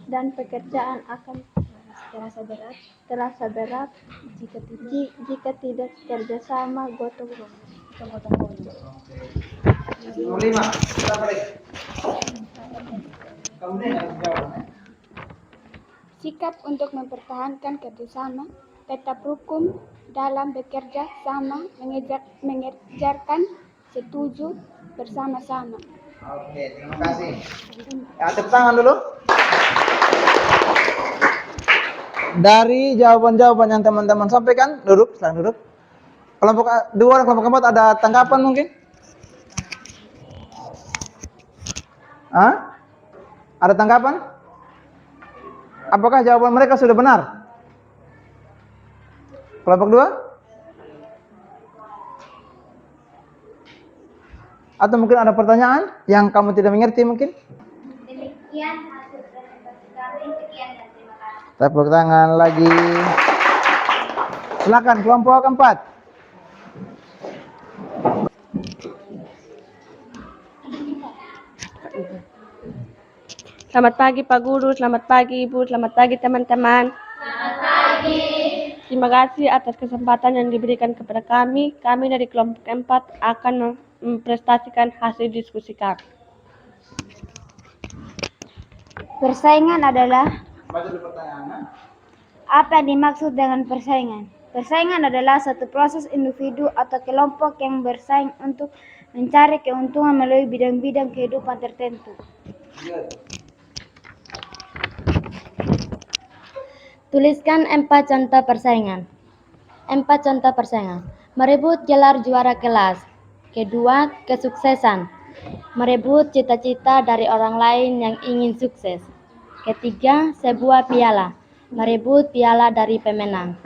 dan pekerjaan akan terasa berat jika tidak kerjasama gotong royong. Nomor 5. Kita balik. Kemudian yang jawab. Sikap untuk mempertahankan kerjasama, tetap rukun dalam bekerja sama, mengerjakan setuju bersama-sama. Oke, terima kasih. Ya, tepuk tangan dulu. Dari jawaban-jawaban yang teman-teman sampaikan, duduk, silakan duduk. Kelompok 2 dan kelompok 4 ada tanggapan mungkin? Hah? Ada tanggapan? Apakah jawaban mereka sudah benar? Kelompok 2? Atau mungkin ada pertanyaan yang kamu tidak mengerti mungkin? Demikian hasil presentasi kami. Sekian dan terima kasih. Tepuk tangan lagi. Silakan kelompok 4. Selamat pagi Pak Guru, selamat pagi Ibu, selamat pagi teman-teman. Selamat pagi. Terima kasih atas kesempatan yang diberikan kepada kami. Kami dari kelompok 4 akan mempresentasikan hasil diskusi kami. Persaingan adalah Baca dulu pertanyaannya. apa yang dimaksud dengan persaingan? Persaingan adalah satu proses individu atau kelompok yang bersaing untuk mencari keuntungan melalui bidang-bidang kehidupan tertentu. Tuliskan 4 contoh persaingan. 4 contoh persaingan. Merebut gelar juara kelas. Kedua, kesuksesan. Merebut cita-cita dari orang lain yang ingin sukses. Ketiga, sebuah piala. Merebut piala dari pemenang.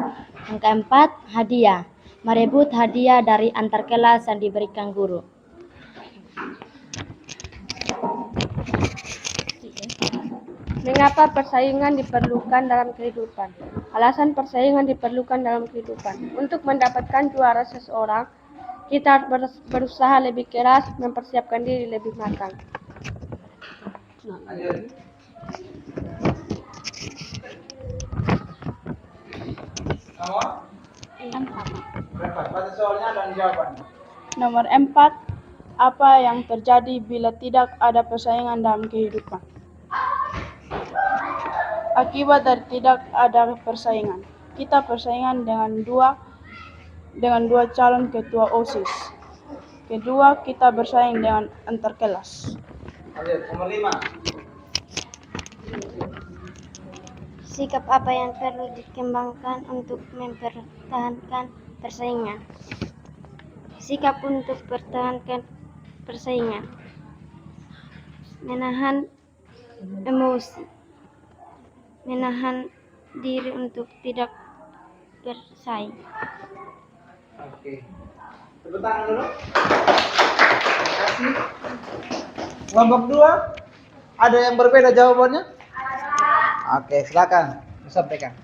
Yang keempat, hadiah. Merebut hadiah dari antar kelas yang diberikan guru. Mengapa persaingan diperlukan dalam kehidupan? Alasan persaingan diperlukan dalam kehidupan. Untuk mendapatkan juara seseorang, kita harus berusaha lebih keras, mempersiapkan diri lebih matang. Nomor? 4. Baca soalnya dan jawabannya. Nomor 4, apa yang terjadi bila tidak ada persaingan dalam kehidupan? Akibat dari tidak ada persaingan, kita persaingan dengan dua calon ketua OSIS. Kedua, kita bersaing dengan antar kelas. Nomor 5. Sikap apa yang perlu dikembangkan untuk mempertahankan persaingan? Sikap untuk pertahankan persaingan. Menahan emosi. Menahan diri untuk tidak bersaing. Oke. Tepuk tangan dulu. Terima kasih. Kelompok 2 ada yang berbeda jawabannya? Oke, silakan disampaikan.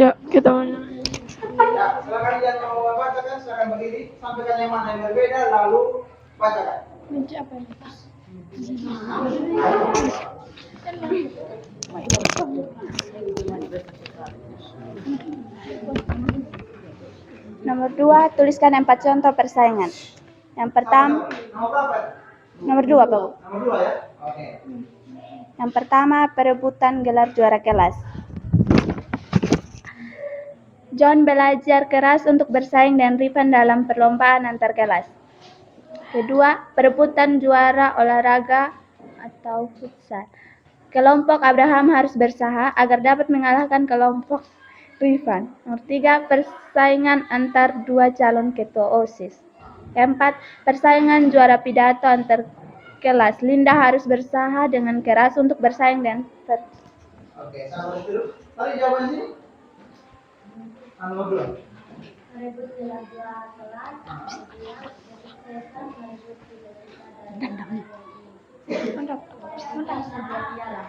Ya, kita mana? Ya, silakan yang mau bacakan, silakan berdiri, sampaikan yang mana yang berbeda, lalu bacakan. Nomor 2, tuliskan 4 contoh persaingan. Yang pertama, Nomor berapa? nomor 2, Pak. Nomor 2 ya? Oke. Yang pertama, perebutan gelar juara kelas. John belajar keras untuk bersaing dengan Rifan dalam perlombaan antar kelas. Kedua, perebutan juara olahraga atau futsal. Kelompok Abraham harus berusaha agar dapat mengalahkan kelompok Rifan. Nomor 3, persaingan antar dua calon ketua OSIS. Keempat, persaingan juara pidato antar kelas. Linda harus berusaha dengan keras untuk bersaing dengan Oke, sabar dulu. Tadi jawaban sini. Nomor 2. merebut gelar juara kelas, kedua kesuksesan merebut cita-cita dari piala,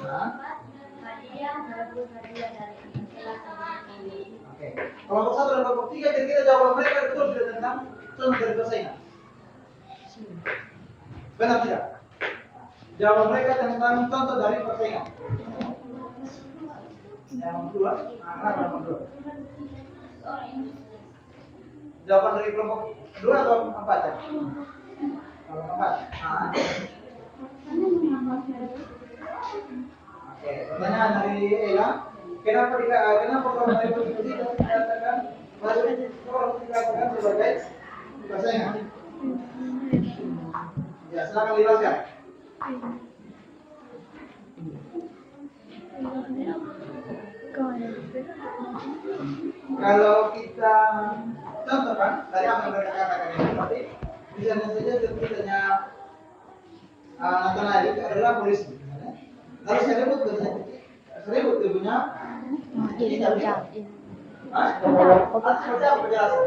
keempat hadiah merebut hadiah dari kelas. Oke. Kelompok 1 dan kelompok 3 kira-kira jawaban mereka betul tidak tentang contoh dari persaingan? Benar tidak? Jawaban mereka tentang contoh dari persaingan. Yang kedua, nomor 2. Jawaban dari kelompok 2 atau 4 ya? Kelompok 4. Oke, pertanyaan dari Ella. Kenapa kalau dari posisi dikatakan sebagai persaingan? Ya, silakan dijelaskan. Kalau kita contohkan dari apa yang mereka katakan ini, berarti misalnya saja tentunya Nathanael itu adalah polisi. Lalu saya ribut punya tidak bisa. Seperti apa penjelasan?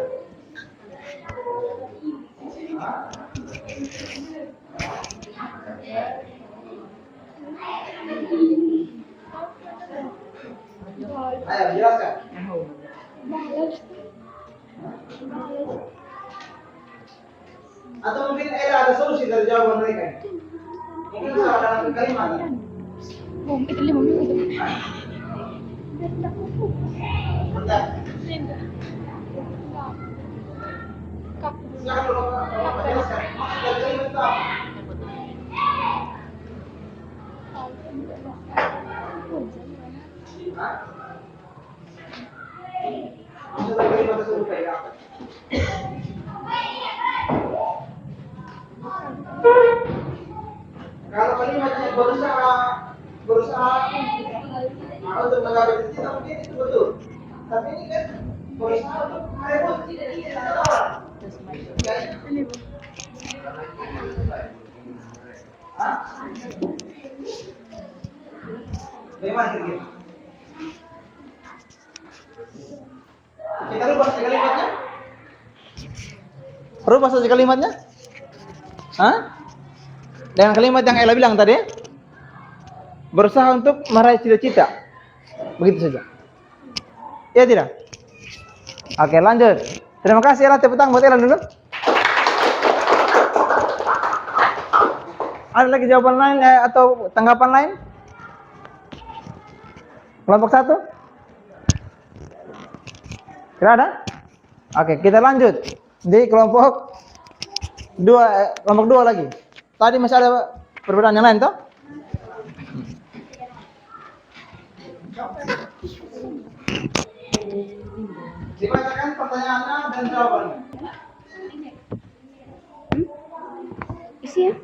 Ayo jelaskan. Atau mungkin ada solusi dari jawaban mereka ini. Mungkin salah dalam kalimat. Bentar. Silakan dulu, Bapak jelaskan. Maksud dari kalimat itu apa? Maksud dari kalimat tersebut kayak apa? Kalau kalimatnya berusaha untuk menggapai cita mungkin itu betul. Tapi ini kan berusaha untuk merebut cita-cita. Bagaimana kira-kira? Kita rubah saja kalimatnya. Rubah saja kalimatnya. Dengan kalimat yang Ella bilang tadi, berusaha untuk meraih cita-cita. Begitu saja. Iya tidak? Oke, lanjut. Terima kasih Ella, tepuk tangan buat Ella dulu. Ada lagi jawaban lain atau tanggapan lain? Kelompok 1? Tidak ada? Oke, kita lanjut di kelompok 2 lagi. Tadi masih ada perbedaan yang lain toh? Dibacakan pertanyaannya dan jawabannya. Isi ya.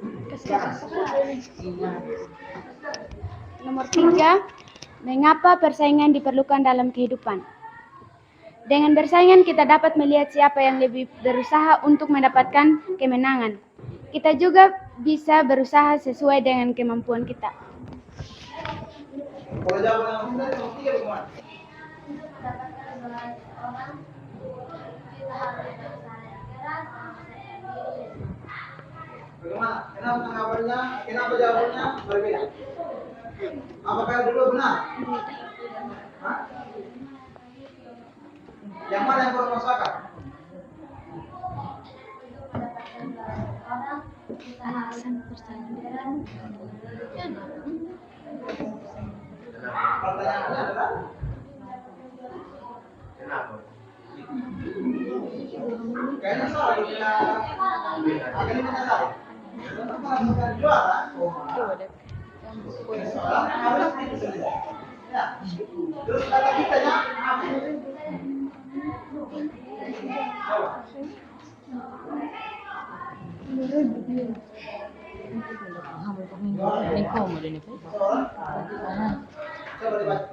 Nomor 3, mengapa persaingan diperlukan dalam kehidupan? Dengan bersaingan kita dapat melihat siapa yang lebih berusaha untuk mendapatkan kemenangan. Kita juga bisa berusaha sesuai dengan kemampuan kita. Kalau jawaban yang nomor 3 bagaimana? Mendapatkan gelar seorang, kita harus berusaha yang keras, Bagaimana? Kenapa tanggapannya? Kenapa jawabannya berbeda? Apakah dulu benar? Hah? Yang mana yang kurang masuk akal? Pertanyaannya adalah Kenapa? kayaknya salah kalimatnya salah. Untuk mendapatkan juara, seseorang harus dipilih. Ya. Terus kata kitanya apa? Coba dibaca.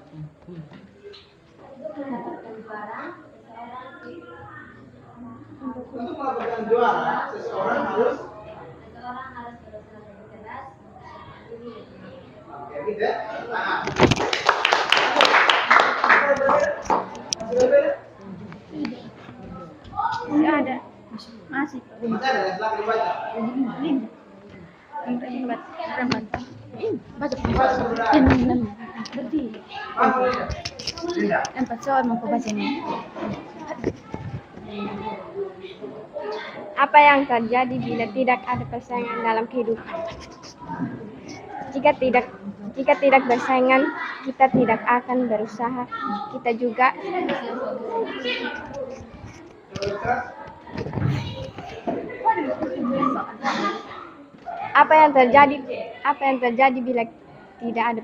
Untuk mendapatkan juara, seseorang harus berusaha lebih keras. oke, gitu ya. Sudah beda? Apa yang terjadi bila tidak ada persaingan dalam kehidupan? Jika tidak bersaingan, kita tidak akan berusaha. Kita juga Apa yang terjadi bila tidak ada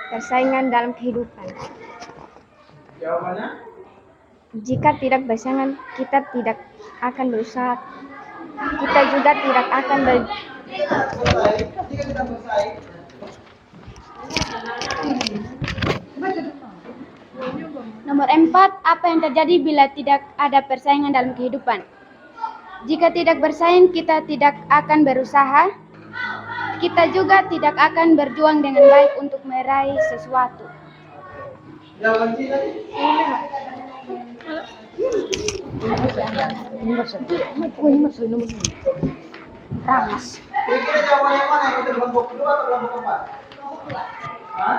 persaingan dalam kehidupan? Jawabannya? Jika tidak bersaingan, kita tidak akan berusaha. Kita juga tidak akan Jika tidak bersaing. Nomor 4, apa yang terjadi bila tidak ada persaingan dalam kehidupan? Jika tidak bersaing, kita tidak akan berusaha. Kita juga tidak akan berjuang dengan baik untuk meraih sesuatu. Jawaban C tadi? Kira-kira jawaban yang mana? Yang kita kelompok kedua atau kelompok keempat? Hah?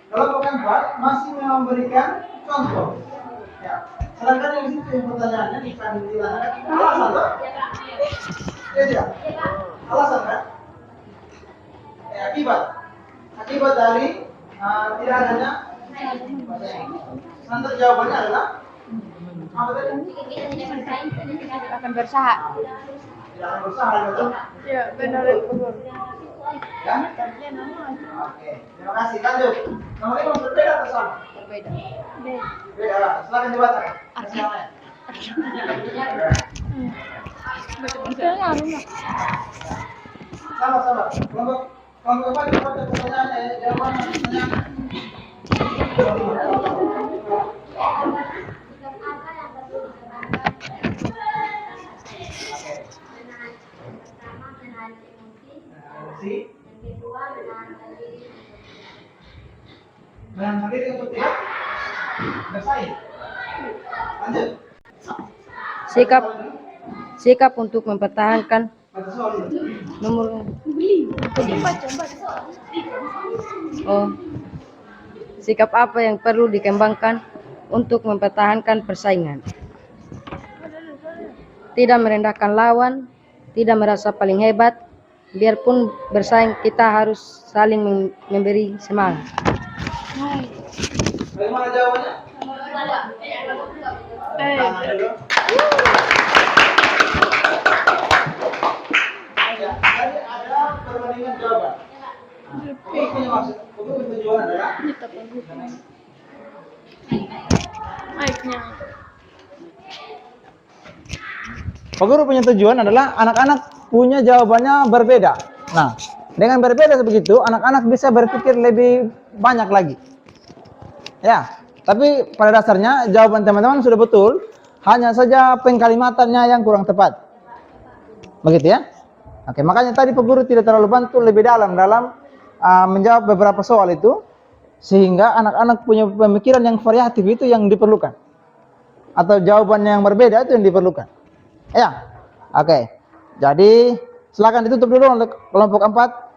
Kelompok keempat masih memberikan contoh. Ya. Sedangkan yang di situ yang pertanyaannya bisa ditanyakan alasan kan? Ya tidak? Alasan kan? Akibat dari tidak adanya nanti jawabannya adalah apa tadi? akan berusaha. Tidak akan berusaha betul? Ya, benar. Ya? Oke, terima kasih. Lanjut. Nomor 5 berbeda atau sama? Berbeda. Beda. Silakan dibaca. Sama. Kelompok apa dibaca pertanyaannya ya? Jawabannya pertanyaan. Emosi. Menahan diri untuk tidak bersaing. Lanjut. Sikap untuk mempertahankan Baca soal dulu. nomor sikap apa yang perlu dikembangkan untuk mempertahankan persaingan? Tidak merendahkan lawan, tidak merasa paling hebat. Biarpun bersaing, kita harus saling memberi semangat. Bagaimana jawabannya? Tangan dulu. Ya, tadi ada perbandingan jawaban. Ini punya maksud, untuk tujuan adalah Pak Guru punya tujuan adalah anak-anak punya jawabannya berbeda. Nah, dengan berbeda begitu, anak-anak bisa berpikir lebih banyak lagi. Ya, tapi pada dasarnya jawaban teman-teman sudah betul, hanya saja pengkalimatannya yang kurang tepat. Begitu ya? Oke, makanya tadi Pak Guru tidak terlalu bantu lebih dalam menjawab beberapa soal itu, sehingga anak-anak punya pemikiran yang variatif itu yang diperlukan. Atau jawaban yang berbeda itu yang diperlukan. Ya, oke. Jadi silakan ditutup dulu untuk kelompok 4.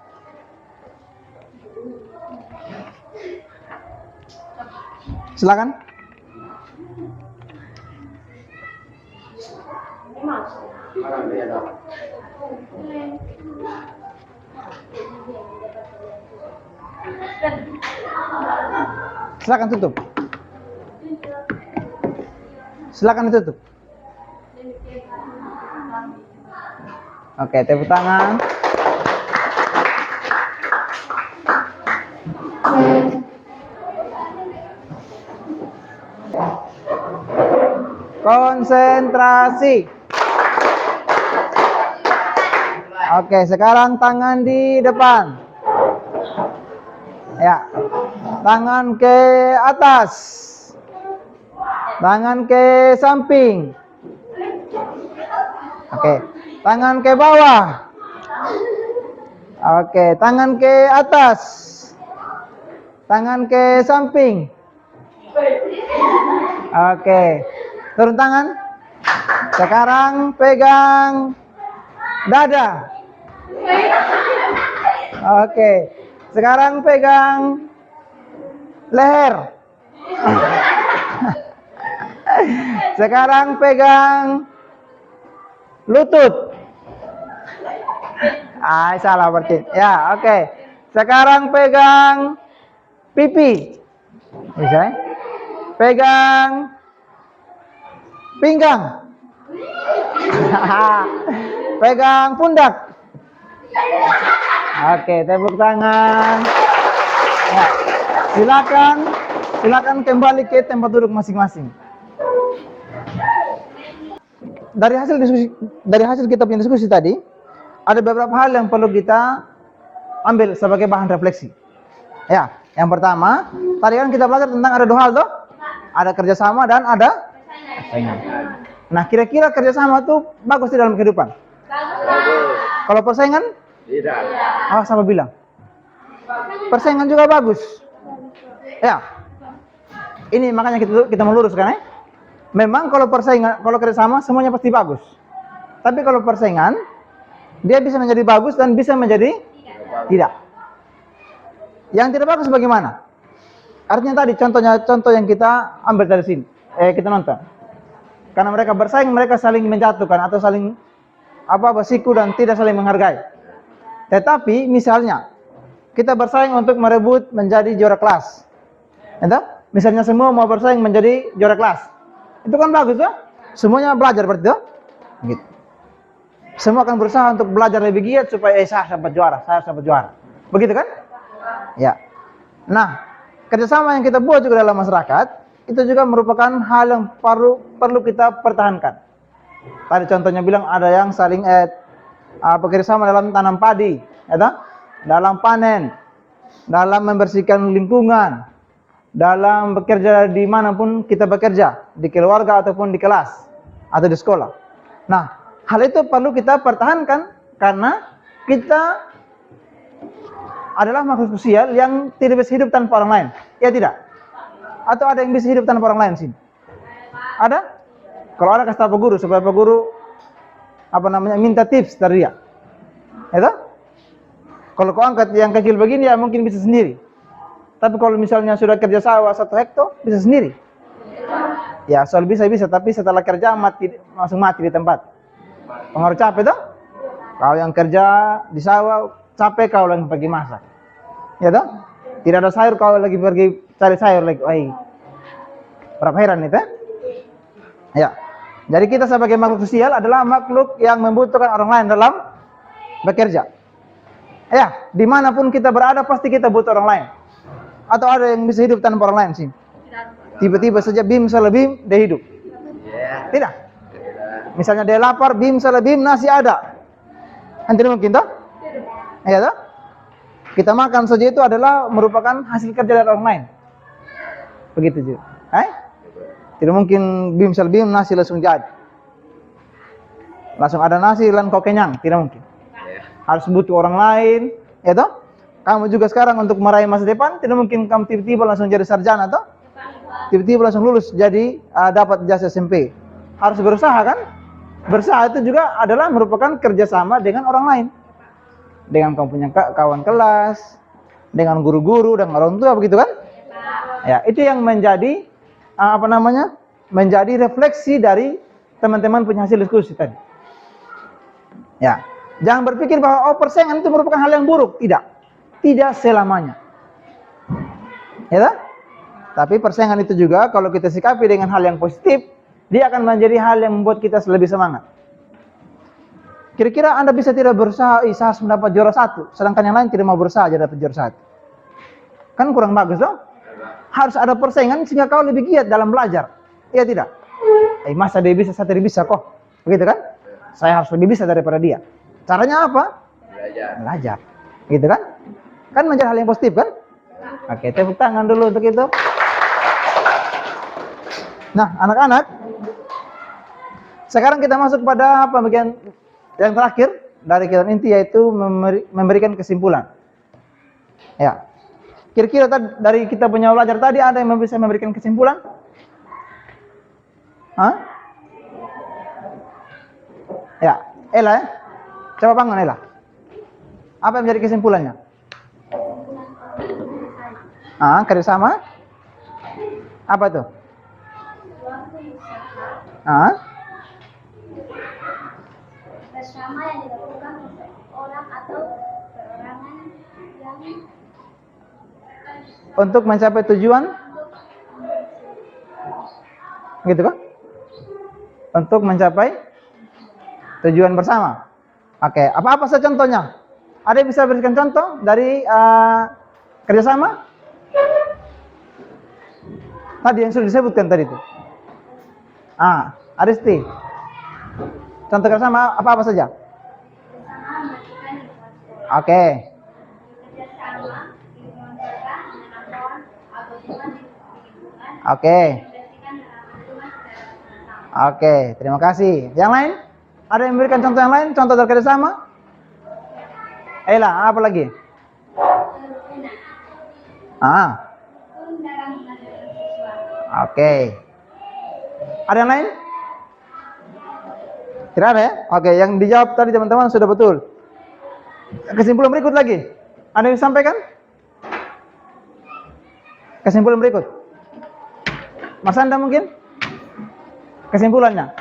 Silakan. Silakan tutup. Silakan ditutup. Oke, tepuk tangan. Konsentrasi. Oke, sekarang tangan di depan. Ya. Tangan ke atas. Tangan ke samping. Oke. Tangan ke bawah. Oke, tangan ke atas. Tangan ke samping. Oke. Turun tangan. Sekarang pegang dada. Oke. Sekarang pegang leher. Sekarang pegang lutut. Salah berarti. Ya, oke. Sekarang pegang pipi. Bisa? Pegang pinggang. Pegang pundak. Oke, tepuk tangan. Ya. Silakan kembali ke tempat duduk masing-masing. Dari hasil kita punya diskusi tadi, ada beberapa hal yang perlu kita ambil sebagai bahan refleksi. Ya, yang pertama, tadi kan kita belajar tentang ada dua hal tuh. Ada kerjasama dan ada persaingan. Nah, kira-kira kerjasama tuh bagus di dalam kehidupan? Bagus. Kalau persaingan? Tidak. Sama bilang. Persaingan juga bagus. Ya. Ini makanya kita meluruskan ya. Memang kalau kerjasama semuanya pasti bagus. Tapi kalau persaingan, dia bisa menjadi bagus dan bisa menjadi tidak. Yang tidak bagus bagaimana? Artinya tadi contoh yang kita ambil dari sini, kita nonton. Karena mereka bersaing, mereka saling menjatuhkan atau saling bersiku dan tidak saling menghargai. Tetapi misalnya kita bersaing untuk merebut menjadi juara kelas. Entah? Misalnya semua mau bersaing menjadi juara kelas. Itu kan bagus tuh. Semuanya belajar berarti tuh. Gitu. Semua akan berusaha untuk belajar lebih giat supaya saya dapat juara. Begitu kan? Ya. Nah, kerjasama yang kita buat juga dalam masyarakat itu juga merupakan hal yang perlu kita pertahankan. Tadi contohnya bilang ada yang saling bekerjasama dalam tanam padi, ya, dalam panen, dalam membersihkan lingkungan, dalam bekerja dimanapun kita bekerja, di keluarga ataupun di kelas atau di sekolah. Nah, hal itu perlu kita pertahankan karena kita adalah makhluk sosial yang tidak bisa hidup tanpa orang lain. Ya tidak? Atau ada yang bisa hidup tanpa orang lain sini? Ada? Kalau ada kasih tahu Pak Guru supaya Pak Guru minta tips dari dia. Ya. Kalau kau angkat yang kecil begini ya mungkin bisa sendiri. Tapi kalau misalnya sudah kerja sawah 1 hektar bisa sendiri. Ya, soal bisa, tapi setelah kerja langsung mati di tempat. Pengaruh capek tuh? Kau yang kerja di sawah capek, kau lagi pergi masak. Ya toh? Tidak ada sayur, kau lagi pergi cari sayur lagi. Berapa heran itu? Ya. Jadi kita sebagai makhluk sosial adalah makhluk yang membutuhkan orang lain dalam bekerja. Ya, dimanapun kita berada pasti kita butuh orang lain. Atau ada yang bisa hidup tanpa orang lain sih? Tiba-tiba saja bim salah bim, dia hidup. Tidak. Misalnya dia lapar, bim salah bim, nasi ada. Tidak mungkin toh? Ya toh? Kita makan saja itu adalah merupakan hasil kerja dari orang lain. Begitu juga. Tidak mungkin bim salah bim, nasi langsung jadi. Langsung ada nasi dan kau kenyang, tidak mungkin. Harus butuh orang lain, ya toh? Kamu juga sekarang untuk meraih masa depan, tidak mungkin kamu tiba-tiba langsung jadi sarjana toh? Tiba-tiba langsung lulus jadi dapat ijazah SMP. Harus berusaha kan? Berusaha itu juga adalah merupakan kerjasama dengan orang lain. Dengan kamu punya kawan kelas, dengan guru-guru dan orang tua, begitu kan? Ya, itu yang menjadi menjadi refleksi dari teman-teman punya hasil diskusi tadi. Ya, jangan berpikir bahwa persaingan itu merupakan hal yang buruk, tidak selamanya. Ya, tapi persaingan itu juga kalau kita sikapi dengan hal yang positif, dia akan menjadi hal yang membuat kita lebih semangat. Kira-kira Anda bisa tidak berusaha, saya harus mendapat juara 1, sedangkan yang lain tidak mau berusaha aja dapat juara 1. Kan kurang bagus dong? Harus ada persaingan sehingga kau lebih giat dalam belajar. Iya tidak? Masa dia bisa, saya tidak bisa kok. Begitu kan? Saya harus lebih bisa daripada dia. Caranya apa? Belajar. Gitu kan? Kan menjadi hal yang positif kan? Oke, tepuk tangan dulu untuk itu. Nah, anak-anak, sekarang kita masuk pada bagian yang terakhir dari kegiatan inti, yaitu memberikan kesimpulan. Ya, kira-kira dari kita punya belajar tadi ada yang bisa memberikan kesimpulan? Ya, Ella ya, coba bangun Ella. Apa yang menjadi kesimpulannya? Kerjasama? Apa tuh? Ah, bersama yang dilakukan orang atau perorangan yang untuk mencapai tujuan, gitu kan? Untuk mencapai tujuan bersama. Oke, apa-apa saja contohnya? Ada yang bisa berikan contoh dari kerjasama? Tadi yang sudah disebutkan tadi itu. Aristi. Contoh kerjasama apa-apa saja? Oke. Oke. Oke, terima kasih. Yang lain? Ada yang memberikan contoh yang lain? Contoh dari kerjasama? Ella, apa lagi? Oke. Ada yang lain? Tidak ada ya? Oke, yang dijawab tadi teman-teman sudah betul. Kesimpulan berikut lagi. Ada yang disampaikan? Kesimpulan berikut. Mas Anda mungkin? Kesimpulannya.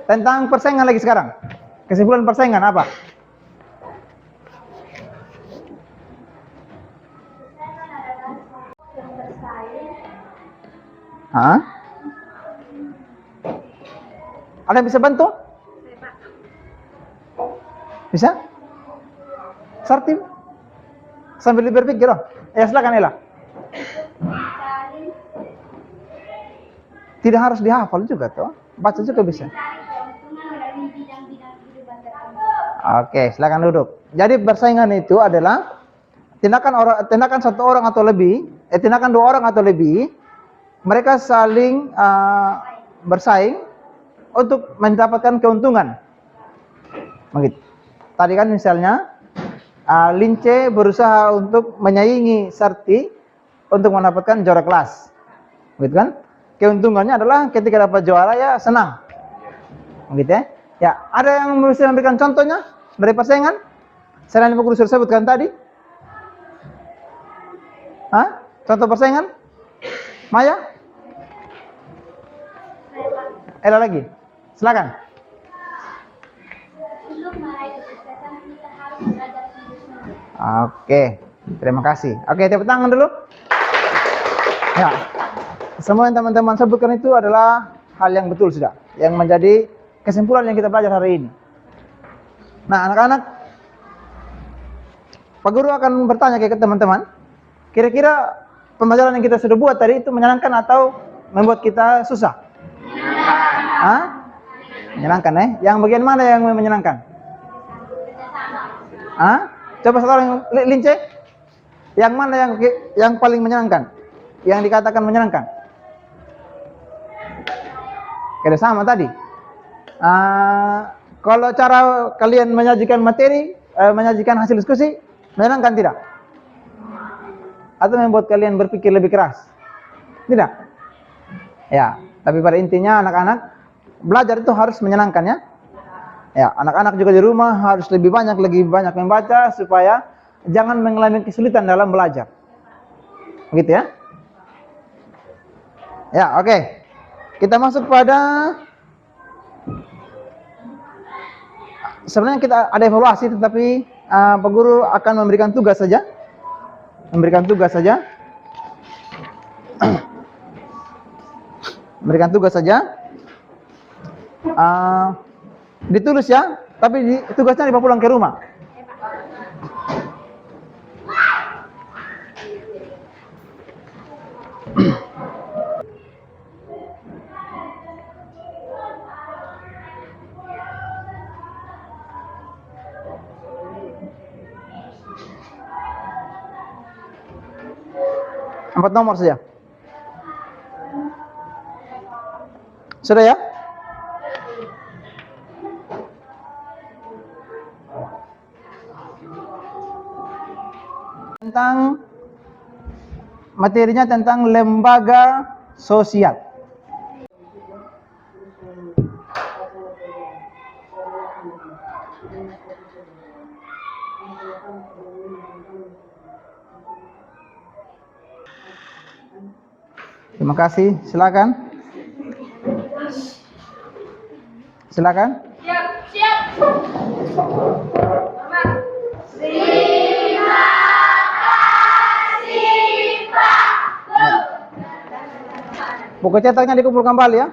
Tentang persaingan lagi sekarang. Kesimpulan persaingan apa? Ada yang bisa bantu? Bisa? Sartim? Sambil berpikir, ya silakan Ella. Tidak harus dihafal juga toh, baca juga bisa. Oke, silakan duduk. Jadi persaingan itu adalah tindakan satu orang atau lebih, tindakan dua orang atau lebih, mereka saling bersaing untuk mendapatkan keuntungan. Begitu. Tadi kan misalnya Lince berusaha untuk menyaingi Sarti untuk mendapatkan juara kelas, begitu kan? Keuntungannya adalah ketika dapat juara ya senang, begitu ya. Ya, ada yang bisa memberikan contohnya dari persaingan selain yang guru sudah sebutkan tadi? Contoh persaingan? Maya? Ella lagi? Silakan. Untuk meraih kesuksesan kita harus belajar sendiri-sendiri. Oke, terima kasih. Oke, tepuk tangan dulu. Ya, semua yang teman-teman sebutkan itu adalah hal yang betul sudah, yang menjadi kesimpulan yang kita belajar hari ini. Nah, anak-anak, Pak Guru akan bertanya ke teman-teman, kira-kira pembelajaran yang kita sudah buat tadi itu menyenangkan atau membuat kita susah? Menyenangkan ya? Yang bagian mana yang menyenangkan? Coba sekarang Lince, yang mana yang paling menyenangkan? Yang dikatakan menyenangkan? Kerjasama tadi. Kalau cara kalian menyajikan materi, menyajikan hasil diskusi, menyenangkan tidak? Atau membuat kalian berpikir lebih keras? Tidak? Ya, tapi pada intinya anak-anak, belajar itu harus menyenangkan ya. Ya, anak-anak juga di rumah harus lebih banyak membaca supaya jangan mengalami kesulitan dalam belajar. Begitu ya? Ya, oke. Kita masuk pada sebenarnya kita ada evaluasi, tetapi Pak Guru akan memberikan tugas saja. Memberikan tugas saja. Ditulis ya, tapi tugasnya dibawa pulang ke rumah. Empat nomor saja. Sudah ya? Tentang materinya tentang lembaga sosial. Terima kasih, silakan. Silakan. Buku cetaknya dikumpul kembali ya.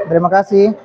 Terima kasih.